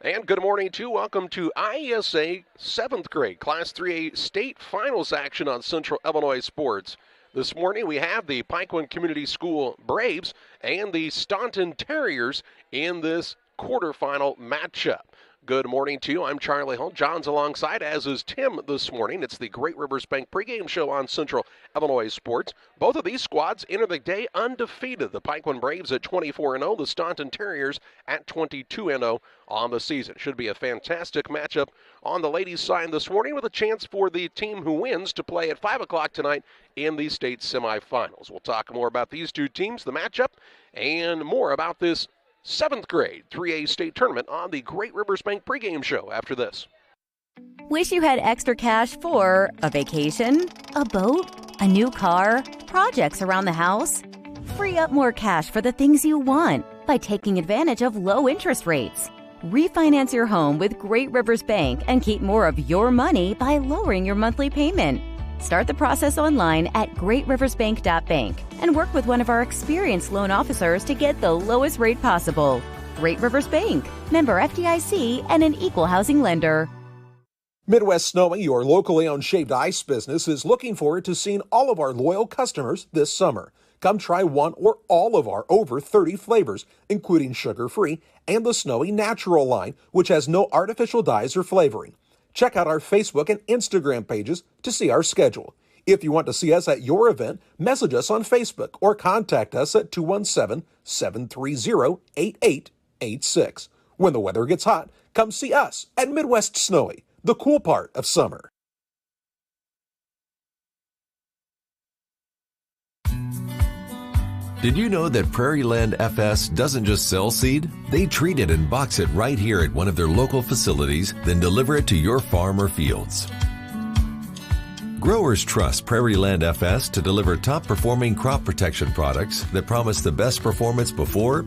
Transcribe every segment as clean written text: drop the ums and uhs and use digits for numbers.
And good morning to welcome to IESA 7th grade Class 3A state finals action on Central Illinois Sports. This morning we have the Pikeland Community School Braves and the Staunton Terriers in this quarterfinal matchup. Good morning to you. I'm Charlie Hull. John's alongside, as is Tim this morning. It's the Great Rivers Bank pregame show on Central Illinois Sports. Both of these squads enter the day undefeated. The Pikeland Braves at 24-0, the Staunton Terriers at 22-0 on the season. Should be a fantastic matchup on the ladies' side this morning, with a chance for the team who wins to play at 5 o'clock tonight in the state semifinals. We'll talk more about these two teams, the matchup, and more about this 7th grade 3A state tournament on the Great Rivers Bank pregame show after this. Wish you had extra cash for a vacation, a boat, a new car, projects around the house? Free up more cash for the things you want by taking advantage of low interest rates. Refinance your home with Great Rivers Bank and keep more of your money by lowering your monthly payment. Start the process online at greatriversbank.bank and work with one of our experienced loan officers to get the lowest rate possible. Great Rivers Bank, member FDIC, and an equal housing lender. Midwest Snowy, your locally owned shaved ice business, is looking forward to seeing all of our loyal customers this summer. Come try one or all of our over 30 flavors, including sugar-free and the Snowy Natural line, which has no artificial dyes or flavoring. Check out our Facebook and Instagram pages to see our schedule. If you want to see us at your event, message us on Facebook or contact us at 217-730-8886. When the weather gets hot, come see us at Midwest Snowy, the cool part of summer. Did you know that Prairieland FS doesn't just sell seed? They treat it and box it right here at one of their local facilities, then deliver it to your farm or fields. Growers trust Prairieland FS to deliver top-performing crop protection products that promise the best performance before,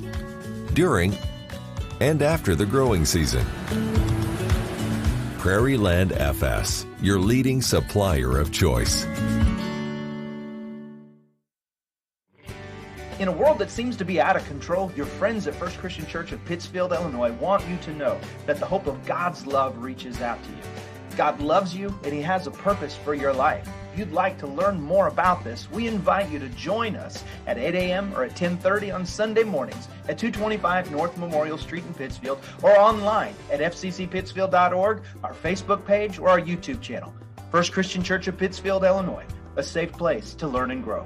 during, and after the growing season. Prairieland FS, your leading supplier of choice. In a world that seems to be out of control, your friends at First Christian Church of Pittsfield, Illinois want you to know that the hope of God's love reaches out to you. God loves you and He has a purpose for your life. If you'd like to learn more about this, we invite you to join us at 8 a.m. or at 10:30 on Sunday mornings at 225 North Memorial Street in Pittsfield, or online at fccpittsfield.org, our Facebook page, or our YouTube channel. First Christian Church of Pittsfield, Illinois, a safe place to learn and grow.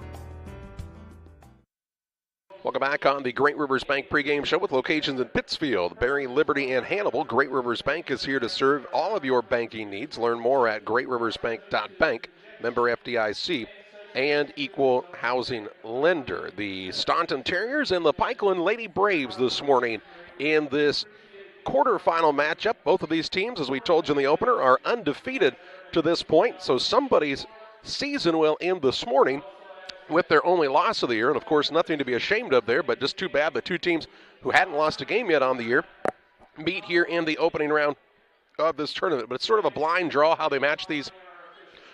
Welcome back on the Great Rivers Bank pregame show with locations in Pittsfield, Berry, Liberty, and Hannibal. Great Rivers Bank is here to serve all of your banking needs. Learn more at greatriversbank.bank, member FDIC, and equal housing lender. The Staunton Terriers and the Pikeland Lady Braves this morning in this quarterfinal matchup. Both of these teams, as we told you in the opener, are undefeated to this point, so somebody's season will end this morning with their only loss of the year, and of course nothing to be ashamed of there, but just too bad the two teams who hadn't lost a game yet on the year meet here in the opening round of this tournament. But it's sort of a blind draw how they match these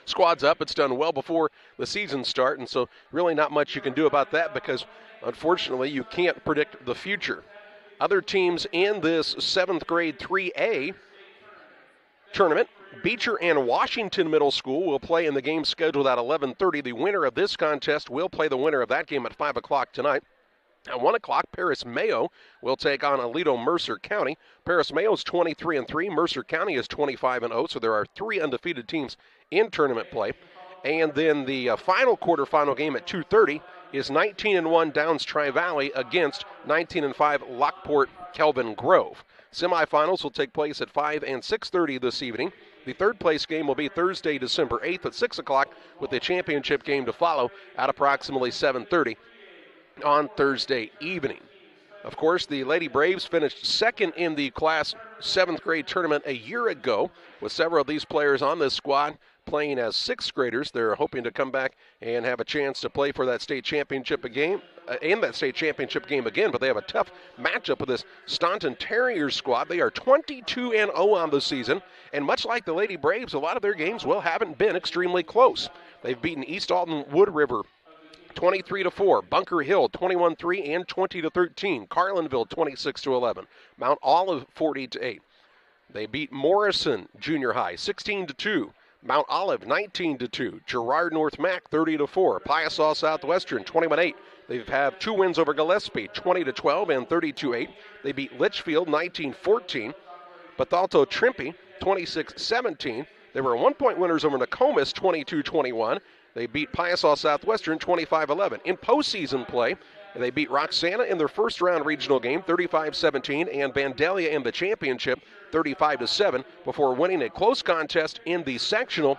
squads up. It's done well before the season start, and so really not much you can do about that because unfortunately you can't predict the future. Other teams in this 7th grade 3A tournament, Beecher and Washington Middle School will play in the game scheduled at 11:30. The winner of this contest will play the winner of that game at 5 o'clock tonight. At 1 o'clock, Paris Mayo will take on Aledo Mercer County. Paris Mayo is 23-3. Mercer County is 25-0, so there are 3 undefeated teams in tournament play. And then the final quarterfinal game at 2:30 is 19-1 Downs Tri-Valley against 19-5 Lockport Kelvin Grove. Semifinals will take place at 5 and 6:30 this evening. The third place game will be Thursday, December 8th at 6 o'clock, with the championship game to follow at approximately 7:30 on Thursday evening. Of course, the Lady Braves finished second in the Class 7th grade tournament a year ago, with several of these players on this squad playing as 6th graders. They're hoping to come back and have a chance to play for that state championship again. But they have a tough matchup with this Staunton Terriers squad. They are 22-0 on the season, and much like the Lady Braves, a lot of their games haven't been extremely close. They've beaten East Alton Wood River 23-4, Bunker Hill 21-3 and 20-13, Carlinville 26-11, Mount Olive 40-8. They beat Morrison Junior High 16-2. Mount Olive 19-2. Girard North Mac 30-4. Piasaw Southwestern 21-8. They have 2 wins over Gillespie 20-12 and 32-8. They beat Litchfield 19-14. Bethalto Trimpe 26-17. They were 1-point winners over Nokomis 22-21. They beat Piasaw Southwestern 25-11. In postseason play, they beat Roxana in their first round regional game 35-17 and Vandalia in the championship 35-7 before winning a close contest in the sectional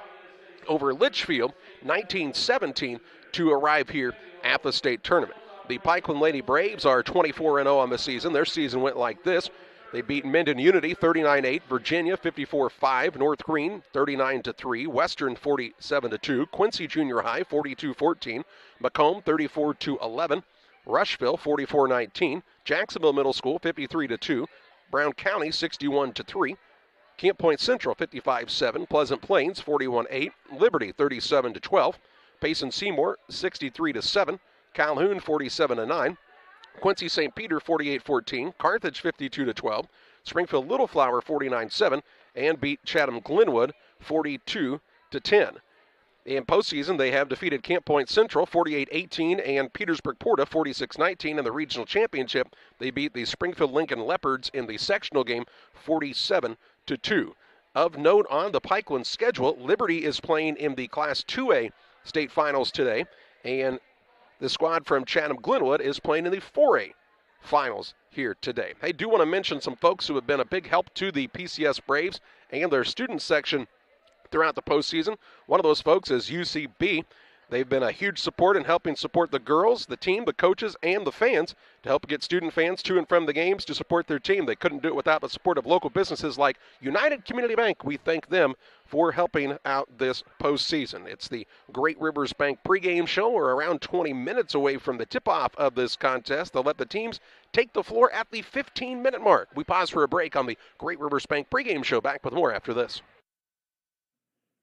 over Litchfield 19-17 to arrive here at the state tournament. The Pikeland Lady Braves are 24-0 on the season. Their season went like this. They beat Minden Unity 39-8, Virginia 54-5, North Green 39-3, Western 47-2, Quincy Junior High 42-14, Macomb 34-11, Rushville 44-19, Jacksonville Middle School 53-2, Brown County 61-3, Camp Point Central 55-7, Pleasant Plains 41-8, Liberty 37-12, Payson Seymour 63-7, Calhoun 47-9, Quincy St. Peter 48-14, Carthage 52-12, Springfield Little Flower 49-7, and beat Chatham Glenwood 42-10. In postseason, they have defeated Camp Point Central 48-18 and Petersburg Porta 46-19 in the regional championship. They beat the Springfield Lincoln Leopards in the sectional game 47-2. Of note on the Pikeland schedule, Liberty is playing in the Class 2A state finals today, and the squad from Chatham Glenwood is playing in the 4A finals here today. I do want to mention some folks who have been a big help to the PCS Braves and their student section throughout the postseason. One of those folks is UCB. They've been a huge support in helping support the girls, the team, the coaches, and the fans to help get student fans to and from the games to support their team. They couldn't do it without the support of local businesses like United Community Bank. We thank them for helping out this postseason. It's the Great Rivers Bank pregame show. We're around 20 minutes away from the tip-off of this contest. They'll let the teams take the floor at the 15-minute mark. We pause for a break on the Great Rivers Bank pregame show. Back with more after this.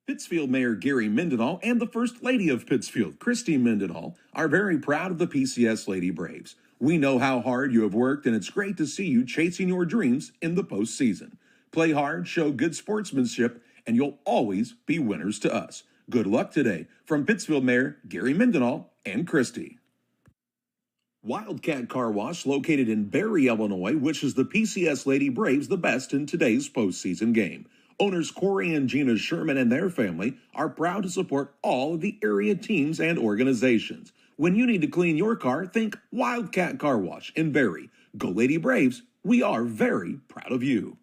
Pittsfield Mayor Gary Mendenhall and the First Lady of Pittsfield, Christy Mendenhall, are very proud of the PCS Lady Braves. We know how hard you have worked, and it's great to see you chasing your dreams in the postseason. Play hard, show good sportsmanship, and you'll always be winners to us. Good luck today from Pittsfield Mayor Gary Mendenhall and Christy. Wildcat Car Wash, located in Barry, Illinois, wishes the PCS Lady Braves the best in today's postseason game. Owners Corey and Gina Sherman and their family are proud to support all of the area teams and organizations. When you need to clean your car, think Wildcat Car Wash in Barry. Go Lady Braves, we are very proud of you.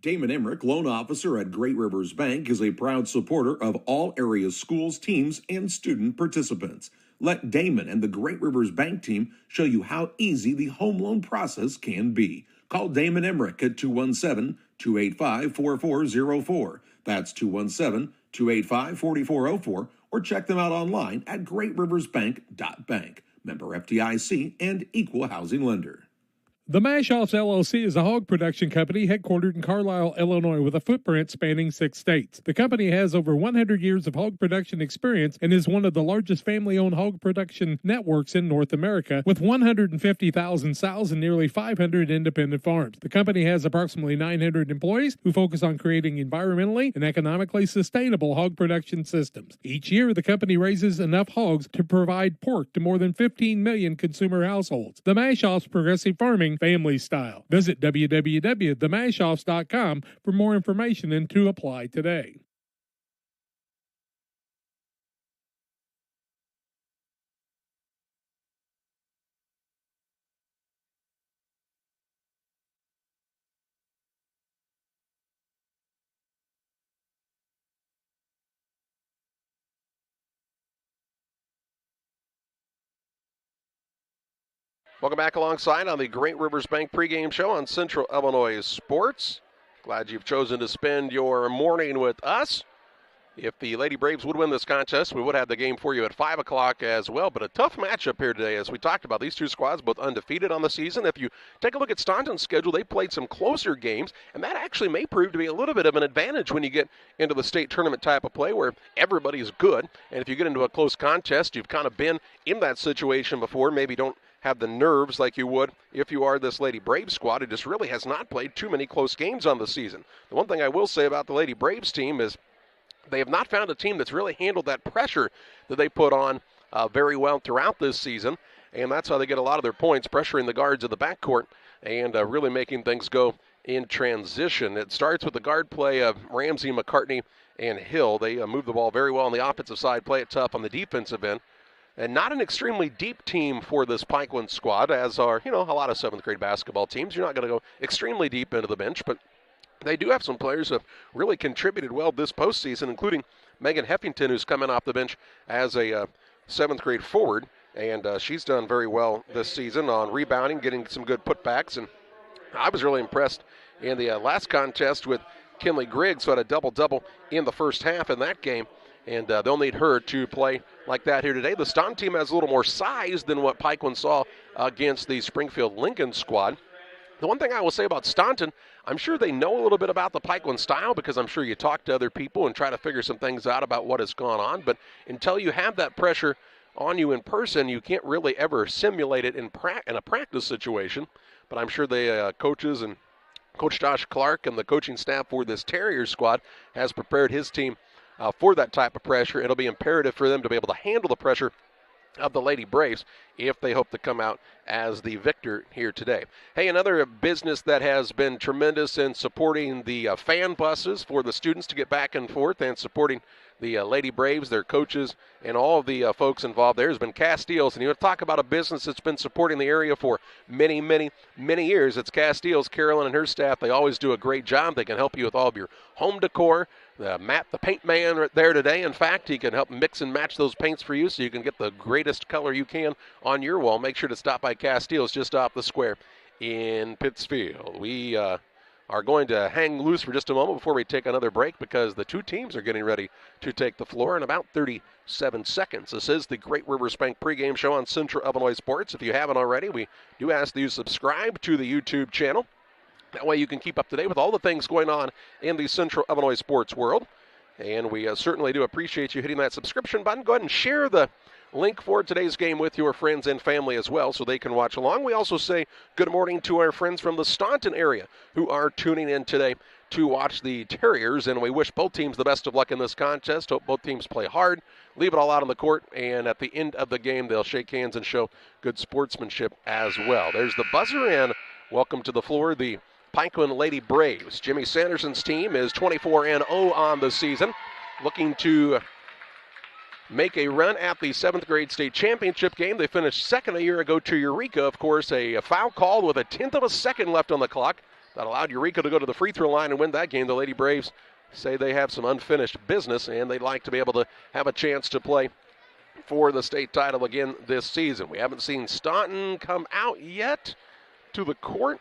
Damon Emmerich, loan officer at Great Rivers Bank, is a proud supporter of all area schools, teams, and student participants. Let Damon and the Great Rivers Bank team show you how easy the home loan process can be. Call Damon Emmerich at 217-285-4404. That's 217-285-4404, or check them out online at greatriversbank.bank. Member FDIC and equal housing lender. The Mashoffs LLC is a hog production company headquartered in Carlisle, Illinois, with a footprint spanning 6 states. The company has over 100 years of hog production experience and is one of the largest family-owned hog production networks in North America, with 150,000 sows and nearly 500 independent farms. The company has approximately 900 employees who focus on creating environmentally and economically sustainable hog production systems. Each year, the company raises enough hogs to provide pork to more than 15 million consumer households. The Mashoffs Progressive Farming family style. Visit www.themashoffs.com for more information and to apply today. Welcome back alongside on the Great Rivers Bank pregame show on Central Illinois Sports. Glad you've chosen to spend your morning with us. If the Lady Braves would win this contest, we would have the game for you at 5 o'clock as well. But a tough matchup here today, as we talked about. These two squads both undefeated on the season. If you take a look at Staunton's schedule, they played some closer games, and that actually may prove to be a little bit of an advantage when you get into the state tournament type of play where everybody's good. And if you get into a close contest, you've kind of been in that situation before, maybe don't have the nerves like you would if you are this Lady Braves squad. It just really has not played too many close games on the season. The one thing I will say about the Lady Braves team is they have not found a team that's really handled that pressure that they put on very well throughout this season, and that's how they get a lot of their points, pressuring the guards of the backcourt and really making things go in transition. It starts with the guard play of Ramsey, McCartney, and Hill. They move the ball very well on the offensive side, play it tough on the defensive end. And not an extremely deep team for this Pikeland squad, as are, a lot of 7th grade basketball teams. You're not going to go extremely deep into the bench, but they do have some players who have really contributed well this postseason, including Megan Heffington, who's coming off the bench as a 7th grade forward. And she's done very well this season on rebounding, getting some good putbacks. And I was really impressed in the last contest with Kinley Griggs, who had a double-double in the first half in that game. And they'll need her to play like that here today. The Staunton team has a little more size than what Pikeland saw against the Springfield Lincoln squad. The one thing I will say about Staunton, I'm sure they know a little bit about the Pikeland style because I'm sure you talk to other people and try to figure some things out about what has gone on. But until you have that pressure on you in person, you can't really ever simulate it in a practice situation. But I'm sure the coaches and Coach Josh Clark and the coaching staff for this Terriers squad has prepared his team for that type of pressure. It'll be imperative for them to be able to handle the pressure of the Lady Braves if they hope to come out as the victor here today. Hey, another business that has been tremendous in supporting the fan buses for the students to get back and forth and supporting the Lady Braves, their coaches, and all of the folks involved there has been Castiles. And you want to talk about a business that's been supporting the area for many, many, many years. It's Castiles. Carolyn and her staff, they always do a great job. They can help you with all of your home decor. Matt, the paint man, right there today. In fact, he can help mix and match those paints for you so you can get the greatest color you can on your wall. Make sure to stop by Castiles just off the square in Pittsfield. We are going to hang loose for just a moment before we take another break because the two teams are getting ready to take the floor in about 37 seconds. This is the Great Rivers Bank pregame show on Central Illinois Sports. If you haven't already, we do ask that you subscribe to the YouTube channel. That way you can keep up to date with all the things going on in the Central Illinois sports world. And we certainly do appreciate you hitting that subscription button. Go ahead and share the link for today's game with your friends and family as well so they can watch along. We also say good morning to our friends from the Staunton area who are tuning in today to watch the Terriers, and we wish both teams the best of luck in this contest. Hope both teams play hard, leave it all out on the court, and at the end of the game they'll shake hands and show good sportsmanship as well. There's the buzzer, and welcome to the floor the Pikeland Lady Braves. Jimmy Sanderson's team is 24-0 on the season, looking to make a run at the 7th grade state championship game. They finished second a year ago to Eureka. Of course, a foul called with a 1/10 of a second left on the clock that allowed Eureka to go to the free throw line and win that game. The Lady Braves say they have some unfinished business, and they'd like to be able to have a chance to play for the state title again this season. We haven't seen Staunton come out yet to the court,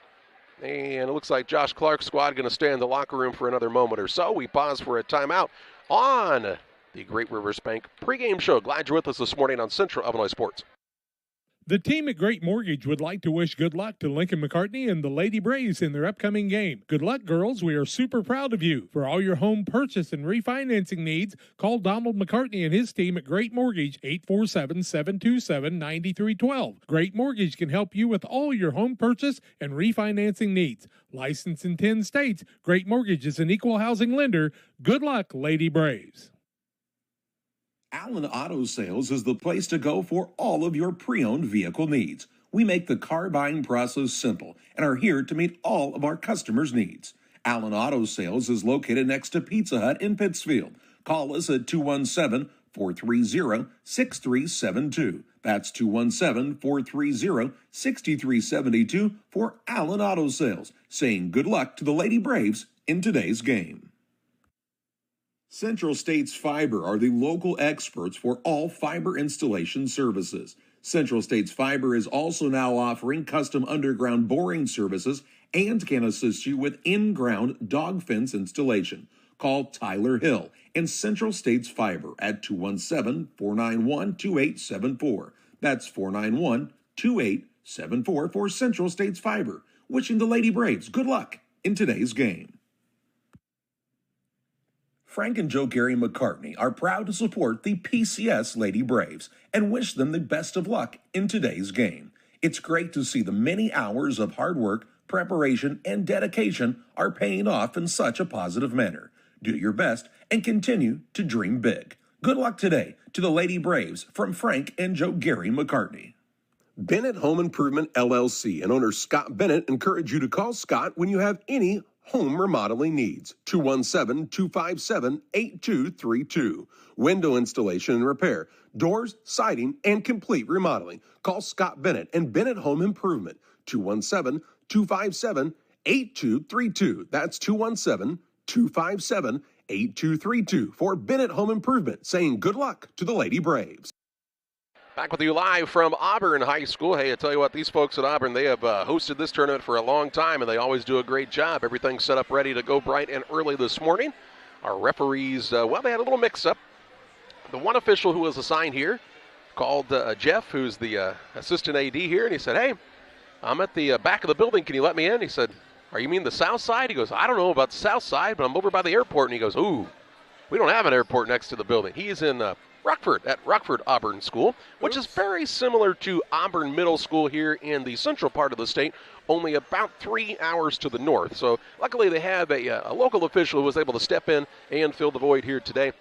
and it looks like Josh Clark's squad going to stay in the locker room for another moment or so. We pause for a timeout on the Great Rivers Bank pregame show. Glad you're with us this morning on Central Illinois Sports. The team at Great Mortgage would like to wish good luck to Lincoln McCartney and the Lady Braves in their upcoming game. Good luck, girls. We are super proud of you. For all your home purchase and refinancing needs, call Donald McCartney and his team at Great Mortgage, 847-727-9312. Great Mortgage can help you with all your home purchase and refinancing needs. Licensed in 10 states, Great Mortgage is an equal housing lender. Good luck, Lady Braves. Allen Auto Sales is the place to go for all of your pre-owned vehicle needs. We make the car buying process simple and are here to meet all of our customers' needs. Allen Auto Sales is located next to Pizza Hut in Pittsfield. Call us at 217-430-6372. That's 217-430-6372 for Allen Auto Sales, saying good luck to the Lady Braves in today's game. Central States Fiber are the local experts for all fiber installation services. Central States Fiber is also now offering custom underground boring services and can assist you with in-ground dog fence installation. Call Tyler Hill and Central States Fiber at 217-491-2874. That's 491-2874 for Central States Fiber. Wishing the Lady Braves good luck in today's game. Frank and Joe Gary McCartney are proud to support the PCS Lady Braves and wish them the best of luck in today's game. It's great to see the many hours of hard work, preparation, and dedication are paying off in such a positive manner. Do your best and continue to dream big. Good luck today to the Lady Braves from Frank and Joe Gary McCartney. Bennett Home Improvement LLC and owner Scott Bennett encourage you to call Scott when you have any home remodeling needs. 217-257-8232. Window installation and repair, doors, siding, and complete remodeling. Call Scott Bennett and Bennett Home Improvement. 217-257-8232. That's 217-257-8232 for Bennett Home Improvement, saying good luck to the Lady Braves. Back with you live from Auburn High School. Hey, I tell you what, these folks at Auburn, they have hosted this tournament for a long time, and they always do a great job. Everything's set up ready to go bright and early this morning. Our referees, well, they had a little mix-up. The one official who was assigned here called Jeff, who's the assistant AD here, and he said, hey, I'm at the back of the building. Can you let me in? He said, you mean the south side? He goes, I don't know about the south side, but I'm over by the airport. And he goes, ooh, we don't have an airport next to the building. He's in Rockford, at Rockford Auburn School, which is very similar to Auburn Middle School here in the central part of the state, only about 3 hours to the north. So luckily they have a local official who was able to step in and fill the void here today,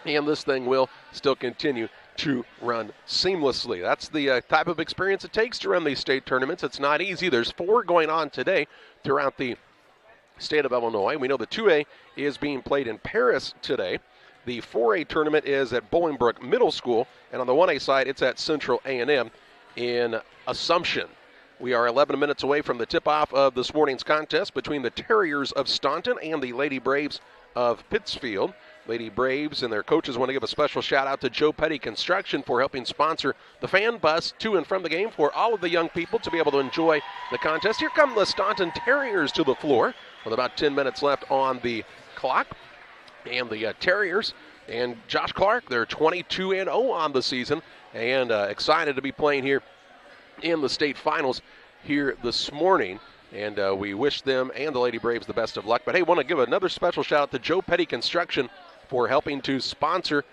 and this thing will still continue to run seamlessly. That's the type of experience it takes to run these state tournaments. It's not easy. There's 4 going on today throughout the state of Illinois. We know the 2A is being played in Paris today. The 4A tournament is at Bolingbrook Middle School, and on the 1A side, it's at Central A&M in Assumption. We are 11 minutes away from the tip-off of this morning's contest between the Terriers of Staunton and the Lady Braves of Pittsfield. Lady Braves and their coaches want to give a special shout-out to Joe Petty Construction for helping sponsor the fan bus to and from the game for all of the young people to be able to enjoy the contest. Here come the Staunton Terriers to the floor with about 10 minutes left on the clock. And the Terriers and Josh Clark, they're 22-0 on the season, and excited to be playing here in the state finals here this morning. And we wish them and the Lady Braves the best of luck. But hey, want to give another special shout out to Joe Petty Construction for helping to sponsor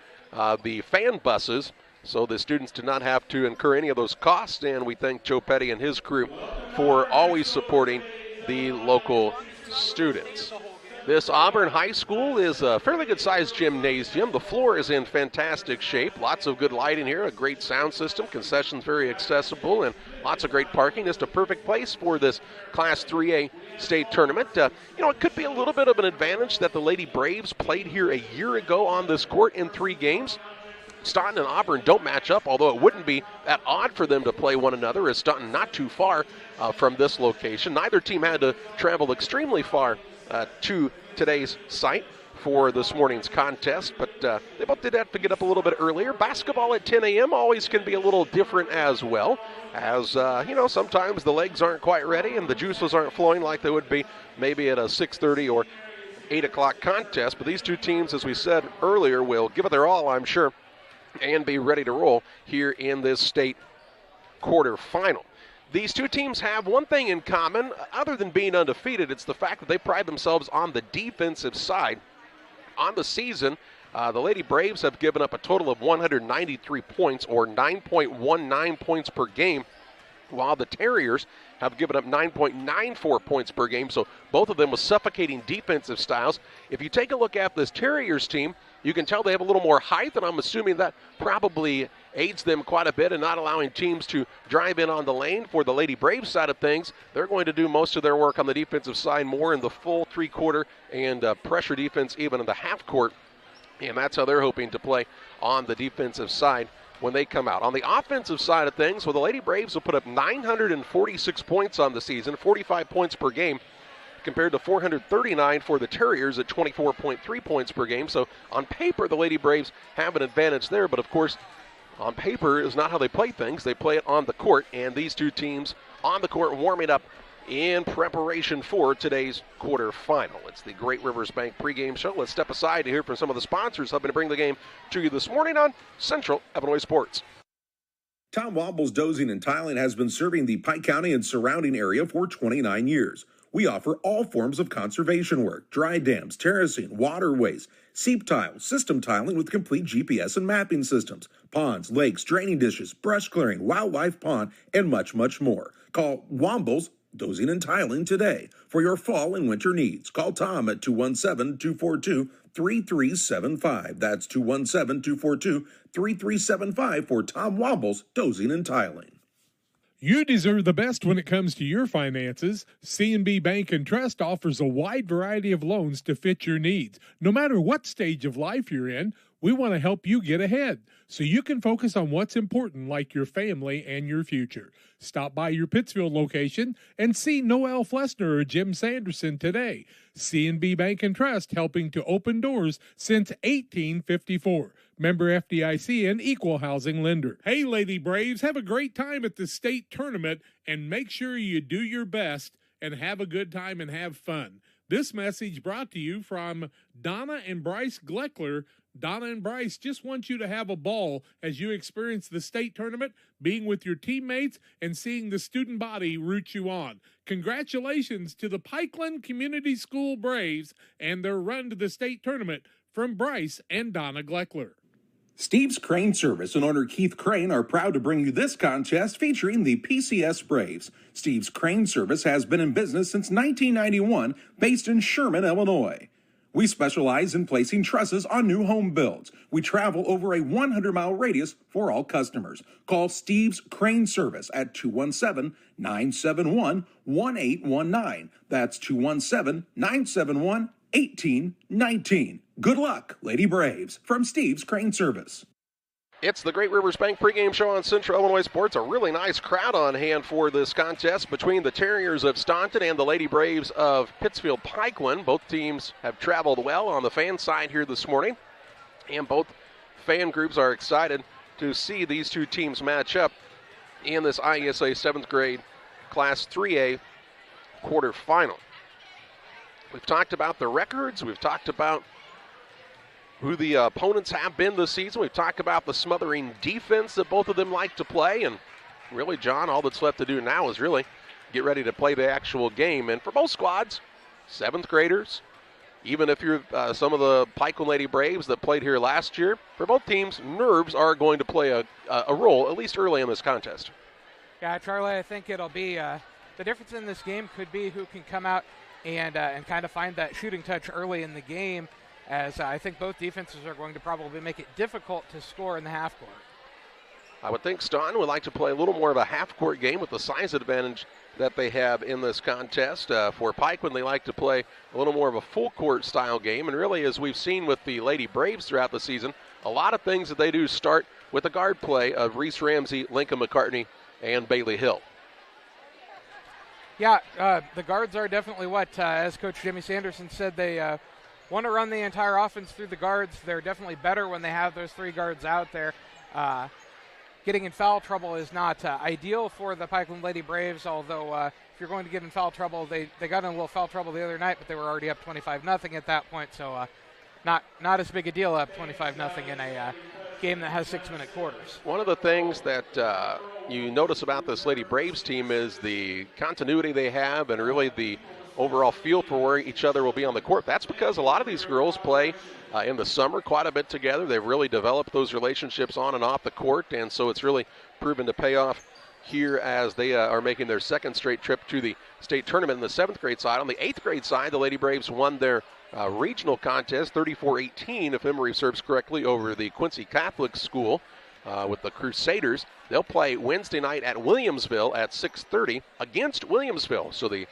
the fan buses, so the students did not have to incur any of those costs. And we thank Joe Petty and his crew for always supporting the local students. This Auburn High School is a fairly good-sized gymnasium. The floor is in fantastic shape. Lots of good lighting here, a great sound system, concessions very accessible, and lots of great parking. Just a perfect place for this Class 3A state tournament. It could be a little bit of an advantage that the Lady Braves played here a year ago on this court in 3 games. Staunton and Auburn don't match up, although it wouldn't be that odd for them to play one another, as Staunton not too far from this location. Neither team had to travel extremely far to today's site for this morning's contest, but they both did have to get up a little bit earlier. Basketball at 10 a.m. always can be a little different as well, as sometimes the legs aren't quite ready and the juices aren't flowing like they would be maybe at a 6:30 or 8 o'clock contest. But these two teams, as we said earlier, will give it their all, I'm sure, and be ready to roll here in this state quarterfinal. These two teams have one thing in common, other than being undefeated. It's the fact that they pride themselves on the defensive side. On the season, the Lady Braves have given up a total of 193 points, or 9.19 points per game, while the Terriers have given up 9.94 points per game. So both of them with suffocating defensive styles. If you take a look at this Terriers team, you can tell they have a little more height, and I'm assuming that probably aids them quite a bit in not allowing teams to drive in on the lane. For the Lady Braves side of things, they're going to do most of their work on the defensive side, more in the full 3-quarter and pressure defense, even in the half court. And that's how they're hoping to play on the defensive side when they come out. On the offensive side of things, well, the Lady Braves will put up 946 points on the season, 45 points per game, compared to 439 for the Terriers at 24.3 points per game. So on paper, the Lady Braves have an advantage there, but of course, on paper is not how they play things. They play it on the court, and these two teams on the court warming up in preparation for today's quarterfinal. It's the Great Rivers Bank pregame show. Let's step aside to hear from some of the sponsors helping to bring the game to you this morning on Central Illinois Sports. Tom Wobble's Dozing and Tiling has been serving the Pike County and surrounding area for 29 years. We offer all forms of conservation work, dry dams, terracing, waterways, Seep tile, system tiling with complete GPS and mapping systems, ponds, lakes, draining dishes, brush clearing, wildlife pond, and much, much more. Call Wombles Dozing and Tiling today for your fall and winter needs. Call Tom at 217-242-3375. That's 217-242-3375 for Tom Wombles Dozing and Tiling. You deserve the best when it comes to your finances. C&B Bank and Trust offers a wide variety of loans to fit your needs. No matter what stage of life you're in, we want to help you get ahead so you can focus on what's important, like your family and your future. Stop by your Pittsfield location and see Noel Flessner or Jim Sanderson today. C&B Bank and Trust, helping to open doors since 1854. Member FDIC and equal housing lender. Hey, Lady Braves, have a great time at the state tournament and make sure you do your best and have a good time and have fun. This message brought to you from Donna and Bryce Gleckler. Donna and Bryce just want you to have a ball as you experience the state tournament, being with your teammates, and seeing the student body root you on. Congratulations to the Pikeland Community School Braves and their run to the state tournament from Bryce and Donna Gleckler. Steve's Crane Service and owner Keith Crane are proud to bring you this contest featuring the PCS Braves. Steve's Crane Service has been in business since 1991, based in Sherman, Illinois. We specialize in placing trusses on new home builds. We travel over a 100-mile radius for all customers. Call Steve's Crane Service at 217-971-1819. That's 217-971-1819. Good luck, Lady Braves, from Steve's Crane Service. It's the Great Rivers Bank pregame show on Central Illinois Sports. A really nice crowd on hand for this contest between the Terriers of Staunton and the Lady Braves of Pittsfield Pikeland. Both teams have traveled well on the fan side here this morning, and both fan groups are excited to see these two teams match up in this IESA 7th grade Class 3A quarterfinal. We've talked about the records. We've talked about who the opponents have been this season. We've talked about the smothering defense that both of them like to play. And really, John, all that's left to do now is really get ready to play the actual game. And for both squads, 7th graders, even if you're some of the Pikeland Lady Braves that played here last year, for both teams, nerves are going to play a role, at least early in this contest. Yeah, Charlie, I think it'll be the difference in this game could be who can come out and kind of find that shooting touch early in the game, as I think both defenses are going to probably make it difficult to score in the half court. I would think Staunton would like to play a little more of a half-court game with the size advantage that they have in this contest. For Pikeland, they like to play a little more of a full-court style game. And really, as we've seen with the Lady Braves throughout the season, a lot of things that they do start with the guard play of Reese Ramsey, Lincoln McCartney, and Bailey Hill. Yeah, the guards are definitely what, as Coach Jimmy Sanderson said, they want to run the entire offense through the guards. They're definitely better when they have those three guards out there. Getting in foul trouble is not ideal for the Pikeland Lady Braves, although if you're going to get in foul trouble, they got in a little foul trouble the other night, but they were already up 25-0 at that point, so not as big a deal up 25-0 in a game that has 6-minute quarters. One of the things that you notice about this Lady Braves team is the continuity they have and really the overall feel for where each other will be on the court. That's because a lot of these girls play in the summer quite a bit together. They've really developed those relationships on and off the court, and so it's really proven to pay off here as they are making their second straight trip to the state tournament in the 7th grade side. On the 8th grade side, the Lady Braves won their regional contest 34-18, if memory serves correctly, over the Quincy Catholic School with the Crusaders. They'll play Wednesday night at Williamsville at 6:30 against Williamsville. So the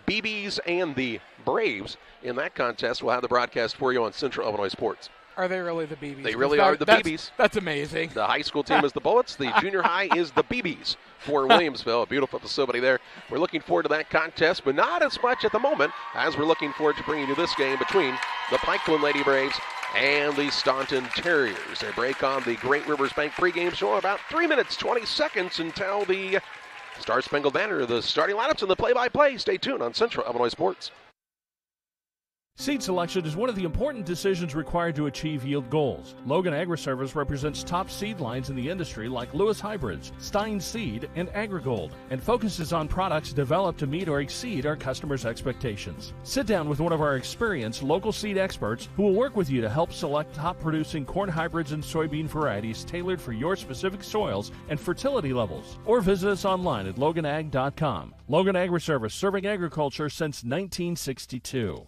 BBs and the Braves in that contest. We'll have the broadcast for you on Central Illinois Sports. Are they really the BBs? They really are the BBs. That's amazing. The high school team is the Bullets. The junior high is the BBs for Williamsville. A beautiful facility there. We're looking forward to that contest, but not as much at the moment as we're looking forward to bringing you this game between the Pikeland Lady Braves and the Staunton Terriers. They break on the Great Rivers Bank pregame show in about 3 minutes, 20 seconds until the Star Spangled Banner, the starting lineups and the play-by-play. Stay tuned on Central Illinois Sports. Seed selection is one of the important decisions required to achieve yield goals. Logan Agri-Service represents top seed lines in the industry like Lewis Hybrids, Stein Seed, and AgriGold, and focuses on products developed to meet or exceed our customers' expectations. Sit down with one of our experienced local seed experts who will work with you to help select top-producing corn hybrids and soybean varieties tailored for your specific soils and fertility levels. Or visit us online at loganag.com. Logan Agri-Service, serving agriculture since 1962.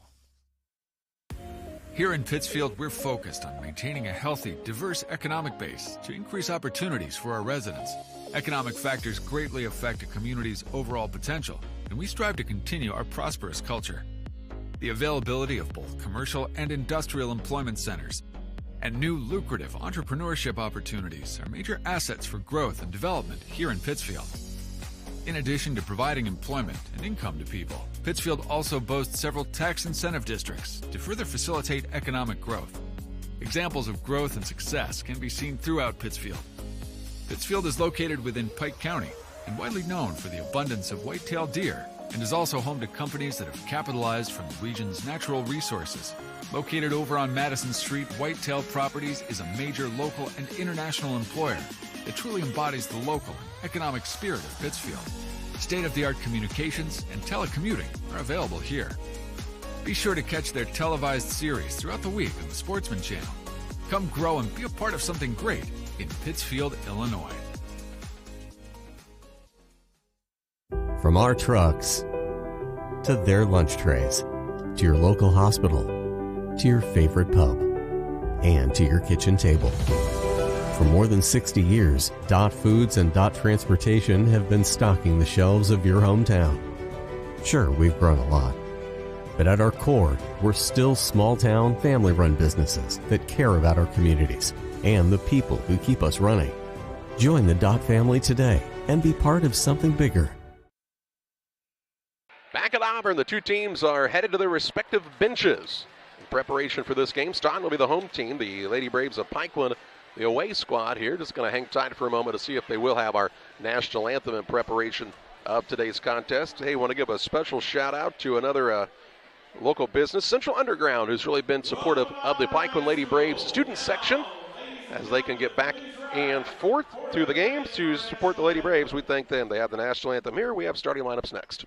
Here in Pittsfield, we're focused on maintaining a healthy, diverse economic base to increase opportunities for our residents. Economic factors greatly affect a community's overall potential, and we strive to continue our prosperous culture. The availability of both commercial and industrial employment centers and new lucrative entrepreneurship opportunities are major assets for growth and development here in Pittsfield. In addition to providing employment and income to people, Pittsfield also boasts several tax incentive districts to further facilitate economic growth. Examples of growth and success can be seen throughout Pittsfield. Pittsfield is located within Pike County and widely known for the abundance of white-tailed deer, and is also home to companies that have capitalized from the region's natural resources. Located over on Madison Street, Whitetail Properties is a major local and international employer that truly embodies the local and economic spirit of Pittsfield. State-of-the-art communications and telecommuting are available here. Be sure to catch their televised series throughout the week on the Sportsman Channel. Come grow and be a part of something great in Pittsfield, Illinois. From our trucks to their lunch trays, to your local hospital, to your favorite pub, and to your kitchen table. For more than 60 years, Dot Foods and Dot Transportation have been stocking the shelves of your hometown. Sure, we've grown a lot, but at our core, we're still small-town, family-run businesses that care about our communities and the people who keep us running. Join the Dot family today and be part of something bigger. Back at Auburn, the two teams are headed to their respective benches. In preparation for this game, Staunton will be the home team. The Lady Braves of Pikeland, the away squad here. Just going to hang tight for a moment to see if they will have our national anthem in preparation of today's contest. Hey, want to give a special shout out to another local business, Central Underground, who's really been supportive of the Pikeland Lady Braves student section as they can get back and forth through the games to support the Lady Braves. We thank them. They have the national anthem here. We have starting lineups next.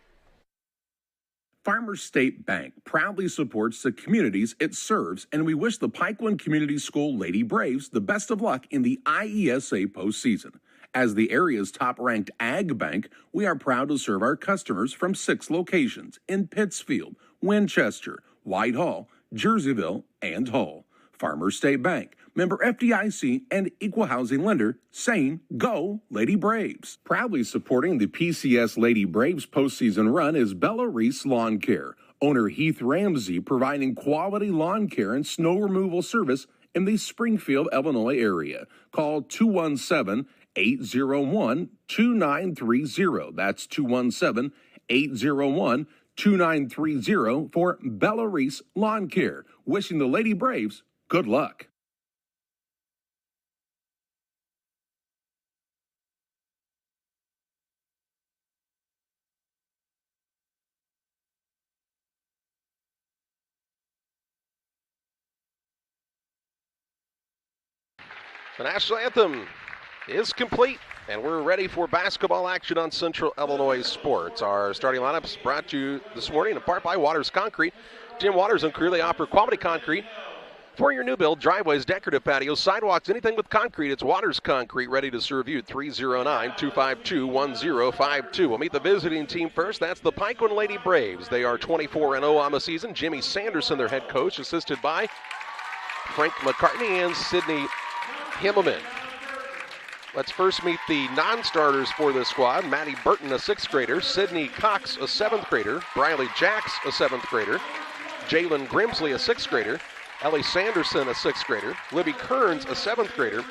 Farmers State Bank proudly supports the communities it serves, and we wish the Pikeland Community School Lady Braves the best of luck in the IESA postseason. As the area's top-ranked ag bank, we are proud to serve our customers from 6 locations in Pittsfield, Winchester, Whitehall, Jerseyville, and Hull. Farmers State Bank, member FDIC and equal housing lender, saying, go Lady Braves. Proudly supporting the PCS Lady Braves postseason run is Bella Reese Lawn Care. Owner Heath Ramsey providing quality lawn care and snow removal service in the Springfield, Illinois area. Call 217-801-2930. That's 217-801-2930 for Bella Reese Lawn Care. Wishing the Lady Braves good luck. The national anthem is complete, and we're ready for basketball action on Central Illinois Sports. Our starting lineups brought to you this morning in part by Waters Concrete. Jim Waters and Creeley offer quality concrete for your new build, driveways, decorative patios, sidewalks, anything with concrete. It's Waters Concrete, ready to serve you. 309-252-1052. We'll meet the visiting team first. That's the Pikeland Lady Braves. They are 24-0 on the season. Jimmy Sanderson, their head coach, assisted by Frank McCartney and Sydney Himmelman. Let's first meet the non-starters for this squad. Maddie Burton, a 6th grader. Sydney Cox, a 7th grader. Briley Jacks, a 7th grader. Jalen Grimsley, a 6th grader. Ellie Sanderson, a 6th grader. Libby Kearns, a 7th grader.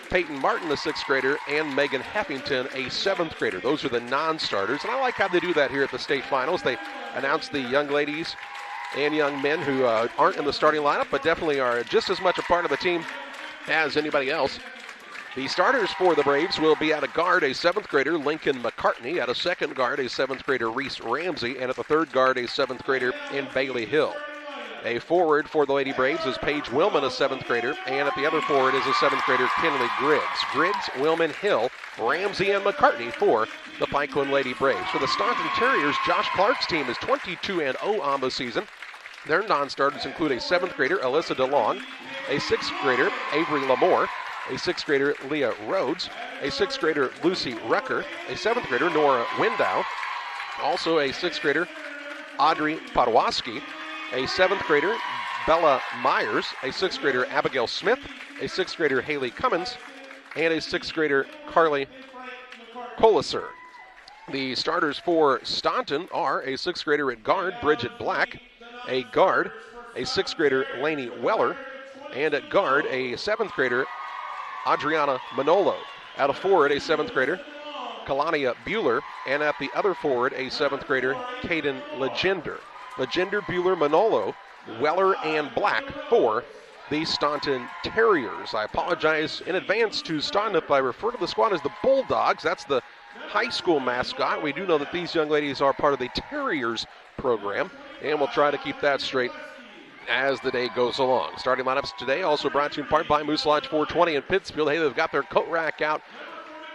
Peyton Martin, a 6th grader. And Megan Heffington, a 7th grader. Those are the non-starters. And I like how they do that here at the state finals. They announce the young ladies and young men who aren't in the starting lineup, but definitely are just as much a part of the team as anybody else. The starters for the Braves will be at a guard, a 7th grader, Lincoln McCartney. At a second guard, a 7th grader, Reese Ramsey. And at the third guard, a 7th grader in Bailey Hill. A forward for the Lady Braves is Paige Willman, a 7th grader, and at the other forward is a 7th grader, Kinley Griggs. Griggs, Willman, Hill, Ramsey, and McCartney for the Pikeland Lady Braves. For the Staunton Terriers, Josh Clark's team is 22-0 on the season. Their non-starters include a 7th grader, Alyssa DeLong, a 6th grader, Avery Lamore, a 6th grader, Leah Rhodes, a 6th grader, Lucy Rucker, a 7th grader, Nora Window, also a 6th grader, Audrey Podwaski, a 7th grader, Bella Myers, a 6th grader, Abigail Smith, a 6th grader, Haley Cummins, and a 6th grader, Carly Coliser. The starters for Staunton are a 6th grader at guard, Bridget Black, a guard, a 6th grader, Lainey Weller, and at guard, a 7th grader, Adriana Manolo. At a forward, a 7th grader, Kalania Bueller, and at the other forward, a 7th grader, Caden Legender. Legender, Bueller, Manolo, Weller, and Black for the Staunton Terriers. I apologize in advance to Staunton if I refer to the squad as the Bulldogs. That's the high school mascot. We do know that these young ladies are part of the Terriers program, and we'll try to keep that straight as the day goes along. Starting lineups today also brought to you in part by Moose Lodge 420 in Pittsfield. Hey, they've got their coat rack out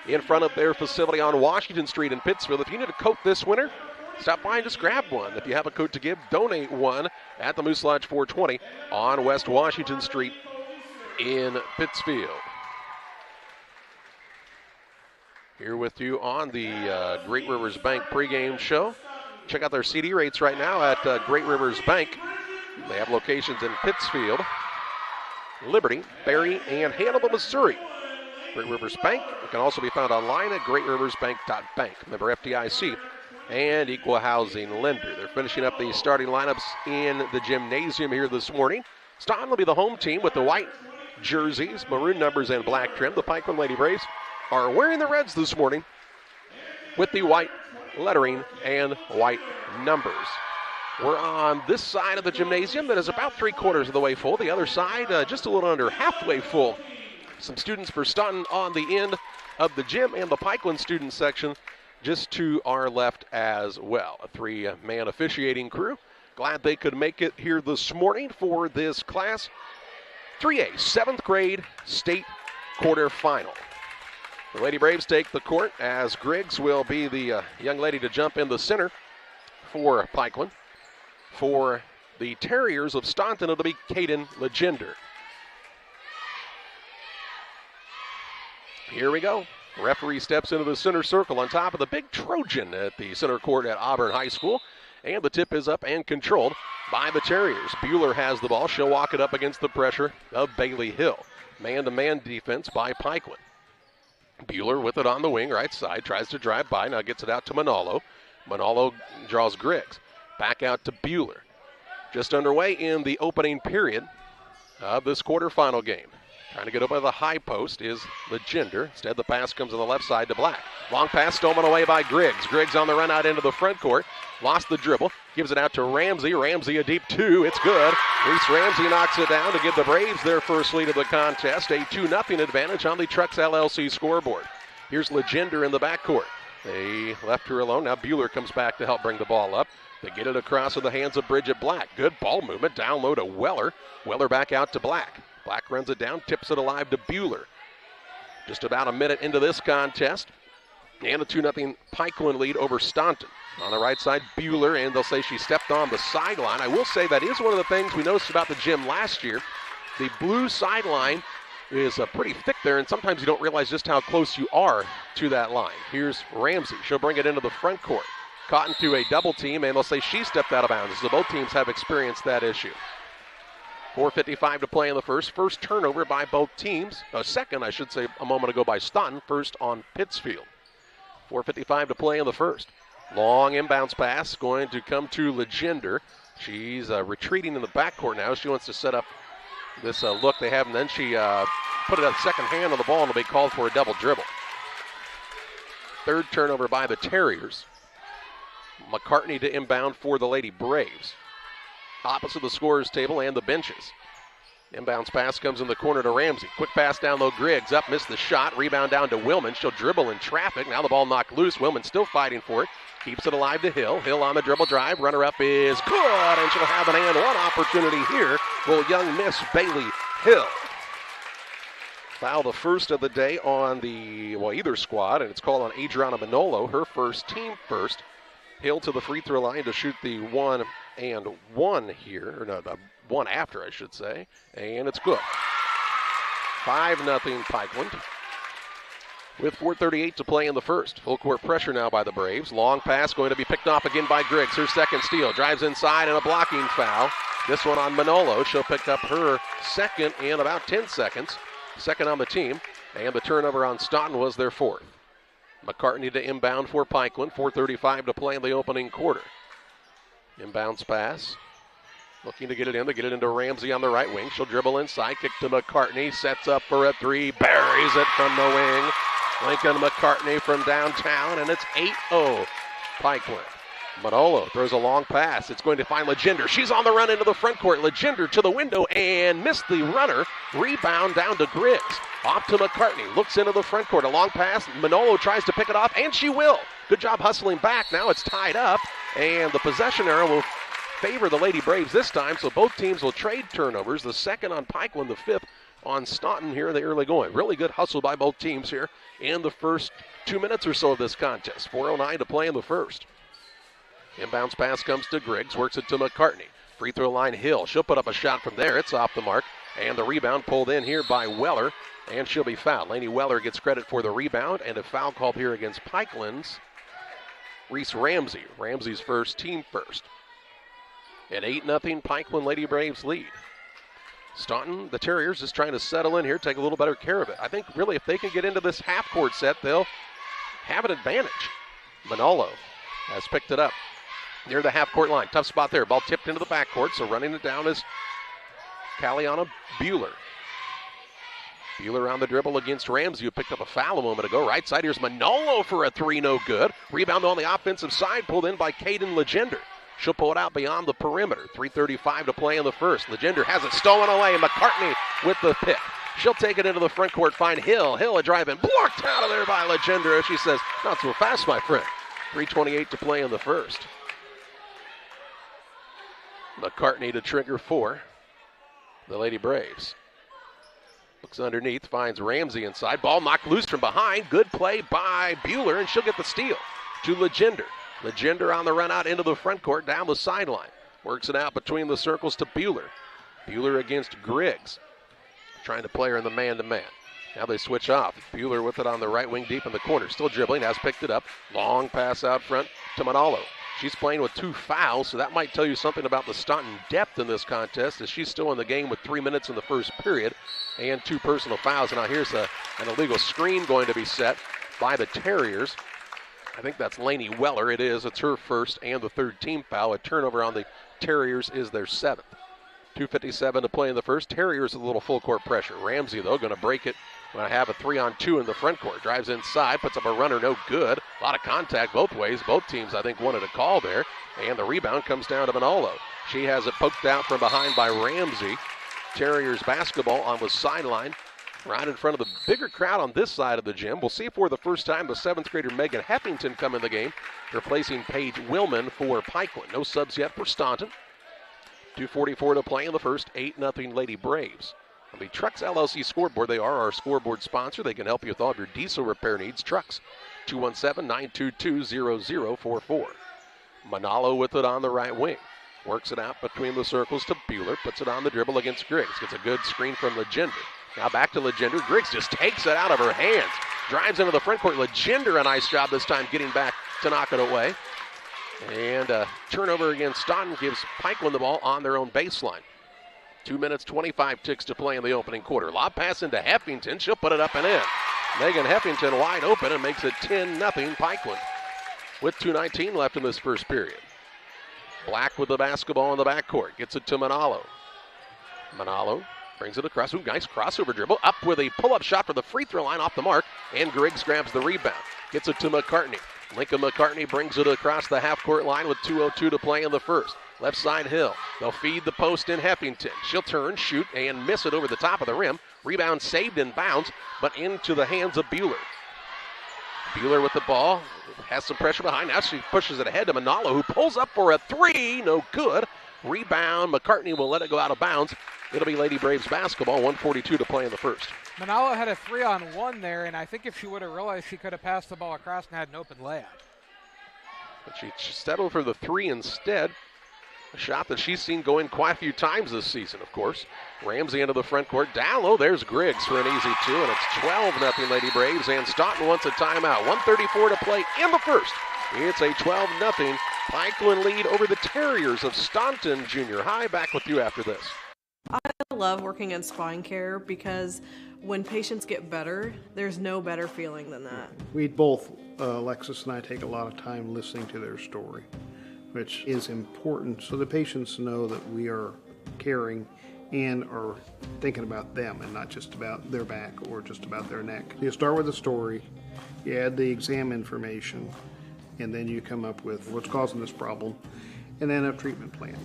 in front of their facility on Washington Street in Pittsfield. If you need a coat this winter, stop by and just grab one. If you have a coat to give, donate one at the Moose Lodge 420 on West Washington Street in Pittsfield. Here with you on the Great Rivers Bank pregame show. Check out their CD rates right now at Great Rivers Bank. They have locations in Pittsfield, Liberty, Barry, and Hannibal, Missouri. Great Rivers Bank can also be found online at greatriversbank.bank. Member FDIC and equal housing lender. They're finishing up the starting lineups in the gymnasium here this morning. Staunton will be the home team with the white jerseys, maroon numbers, and black trim. The Pikeland Lady Braves are wearing the reds this morning with the white lettering and white numbers. We're on this side of the gymnasium that is about 3/4 of the way full. The other side just a little under halfway full. Some students for Staunton on the end of the gym, and the Pikeland student section just to our left as well. A 3-man officiating crew. Glad they could make it here this morning for this Class 3A 7th grade state quarterfinal. The Lady Braves take the court as Griggs will be the young lady to jump in the center for Pikeland. For the Terriers of Staunton, it'll be Caden Legender. Here we go. Referee steps into the center circle on top of the big Trojan at the center court at Auburn High School. And the tip is up and controlled by the Terriers. Bueller has the ball. She'll walk it up against the pressure of Bailey Hill. Man-to-man defense by Pikeland. Bueller with it on the wing, right side, tries to drive by, now gets it out to Manolo. Manolo draws Griggs. Back out to Bueller. Just underway in the opening period of this quarterfinal game. Trying to get up by the high post is Legender. Instead, the pass comes on the left side to Black. Long pass stolen away by Griggs. Griggs on the run out into the front court. Lost the dribble. Gives it out to Ramsey. Ramsey a deep 2. It's good. Reese Ramsey knocks it down to give the Braves their first lead of the contest. A 2-0 advantage on the Trucks LLC scoreboard. Here's Legender in the backcourt. They left her alone. Now Bueller comes back to help bring the ball up. They get it across in the hands of Bridget Black. Good ball movement. Down low to Weller. Weller back out to Black. Black runs it down, tips it alive to Bueller. Just about a minute into this contest. And a 2-0 Pikeland lead over Staunton. On the right side, Bueller, and they'll say she stepped on the sideline. I will say that is one of the things we noticed about the gym last year. The blue sideline is pretty thick there, and sometimes you don't realize just how close you are to that line. Here's Ramsey. She'll bring it into the front court. Caught into a double team, and they'll say she stepped out of bounds. So both teams have experienced that issue. 4:55 to play in the first. First turnover by both teams. Second, I should say, a moment ago by Staunton. First on Pittsfield. 4:55 to play in the first. Long inbounds pass going to come to Legender. She's retreating in the backcourt now. She wants to set up this look they have, and then she put it a second hand on the ball, and it'll be called for a double dribble. Third turnover by the Terriers. McCartney to inbound for the Lady Braves. Opposite the scorer's table and the benches. Inbounds pass comes in the corner to Ramsey. Quick pass down low. Griggs up, missed the shot. Rebound down to Willman. She'll dribble in traffic. Now the ball knocked loose. Willman still fighting for it. Keeps it alive to Hill. Hill on the dribble drive. Runner up is good, and she'll have an and one opportunity here. Will young Miss Bailey Hill. Foul the first of the day on either squad, and it's called on Adriana Manolo, her first, team first. Hill to the free throw line to shoot the 1 and 1 here, or no, the one after, I should say, and it's good. 5-0 Pikeland. With 4:38 to play in the first. Full court pressure now by the Braves. Long pass going to be picked off again by Griggs. Her second steal. Drives inside and a blocking foul. This one on Manolo. She'll pick up her second in about 10 seconds. Second on the team. And the turnover on Staunton was their fourth. McCartney to inbound for Pikeland. 4:35 to play in the opening quarter. Inbounds pass. Looking to get it in. They get it into Ramsey on the right wing. She'll dribble inside. Kick to McCartney. Sets up for a three. Buries it from the wing. Lincoln McCartney from downtown, and it's 8-0 Pikeland. Manolo throws a long pass. It's going to find Legender. She's on the run into the front court. Legender to the window and missed the runner. Rebound down to Griggs. Off to McCartney. Looks into the front court. A long pass. Manolo tries to pick it off, and she will. Good job hustling back. Now it's tied up, and the possession arrow will favor the Lady Braves this time, so both teams will trade turnovers. The second on Pikeland, the fifth on Staunton here in the early going. Really good hustle by both teams here in the first 2 minutes or so of this contest. 4:09 to play in the first. Inbounds pass comes to Griggs, works it to McCartney. Free throw line Hill. She'll put up a shot from there. It's off the mark. And the rebound pulled in here by Weller, and she'll be fouled. Lainey Weller gets credit for the rebound, and a foul called here against Pikeland's Reese Ramsey. Ramsey's first, team first. At 8-0 Pikeland Lady Braves lead. Staunton, the Terriers, just trying to settle in here, take a little better care of it. I think really if they can get into this half-court set, they'll have an advantage. Manolo has picked it up near the half-court line. Tough spot there. Ball tipped into the backcourt, so running it down is Caliana Bueller. Bueller on the dribble against Ramsey, who picked up a foul a moment ago. Right side, here's Manolo for a three, no good. Rebound on the offensive side, pulled in by Caden Legender. She'll pull it out beyond the perimeter. 3:35 to play in the first. Legender has it stolen away. McCartney with the pick. She'll take it into the front court, find Hill. Hill a drive in, blocked out of there by Legender. She says, not so fast, my friend. 3:28 to play in the first. McCartney to trigger for the Lady Braves. Looks underneath, finds Ramsey inside. Ball knocked loose from behind. Good play by Bueller, and she'll get the steal to Legender. Legender on the run out into the front court, down the sideline. Works it out between the circles to Bueller. Bueller against Griggs. Trying to play her in the man-to-man. Now they switch off. Bueller with it on the right wing deep in the corner. Still dribbling, has picked it up. Long pass out front to Manolo. She's playing with 2 fouls, so that might tell you something about the Staunton depth in this contest, as she's still in the game with 3 minutes in the first period and 2 personal fouls. And now here's an illegal screen going to be set by the Terriers. I think that's Lainey Weller. It is. It's her first and the third team foul. A turnover on the Terriers is their 7th. 2:57 to play in the first. Terriers with a little full court pressure. Ramsey, though, going to break it. Going to have a 3-on-2 in the front court. Drives inside, puts up a runner, no good. A lot of contact both ways. Both teams, I think, wanted a call there. And the rebound comes down to Manolo. She has it poked out from behind by Ramsey. Terriers basketball on the sideline, right in front of the bigger crowd on this side of the gym. We'll see for the first time the 7th grader Megan Heffington come in the game, replacing Paige Willman for Pikeland. No subs yet for Staunton. 2:44 to play in the first. 8-0 Lady Braves. On the Trucks LLC scoreboard, they are our scoreboard sponsor. They can help you with all of your diesel repair needs. Trucks, 217-922-0044. Manolo with it on the right wing. Works it out between the circles to Bueller. Puts it on the dribble against Griggs. Gets a good screen from Legender. Now back to Legender. Griggs just takes it out of her hands. Drives into the front court. Legender, a nice job this time getting back to knock it away. And a turnover against Staunton gives Pikeland the ball on their own baseline. 2 minutes, 25 ticks to play in the opening quarter. Lob pass into Heffington. She'll put it up and in. Megan Heffington wide open and makes it 10-0 Pikeland with 2:19 left in this first period. Black with the basketball in the backcourt. Gets it to Manolo. Manolo brings it across. Ooh, nice crossover dribble. Up with a pull-up shot for the free throw line off the mark. And Griggs grabs the rebound. Gets it to McCartney. Lincoln McCartney brings it across the half-court line with 2:02 to play in the first. Left side Hill. They'll feed the post in Heffington. She'll turn, shoot, and miss it over the top of the rim. Rebound saved in bounds, but into the hands of Bueller. Bueller with the ball. Has some pressure behind. Now she pushes it ahead to Manalo, who pulls up for a three. No good. Rebound. McCartney will let it go out of bounds. It'll be Lady Braves basketball. 1:42 to play in the first. Manalo had a 3-on-1 there, and I think if she would have realized she could have passed the ball across and had an open layup. But she settled for the three instead. A shot that she's seen go in quite a few times this season, of course. Ramsey into the front court. Down low, there's Griggs for an easy two, and it's 12-0 Lady Braves, and Staunton wants a timeout. 1:34 to play in the first. It's a 12-0 Pikeland lead over the Terriers of Staunton Junior High. Back with you after this. I love working in spine care because when patients get better, there's no better feeling than that. We both, Alexis and I, take a lot of time listening to their story, which is important so the patients know that we are caring and are thinking about them and not just about their back or just about their neck. You start with the story, you add the exam information, and then you come up with what's causing this problem, and then a treatment plan.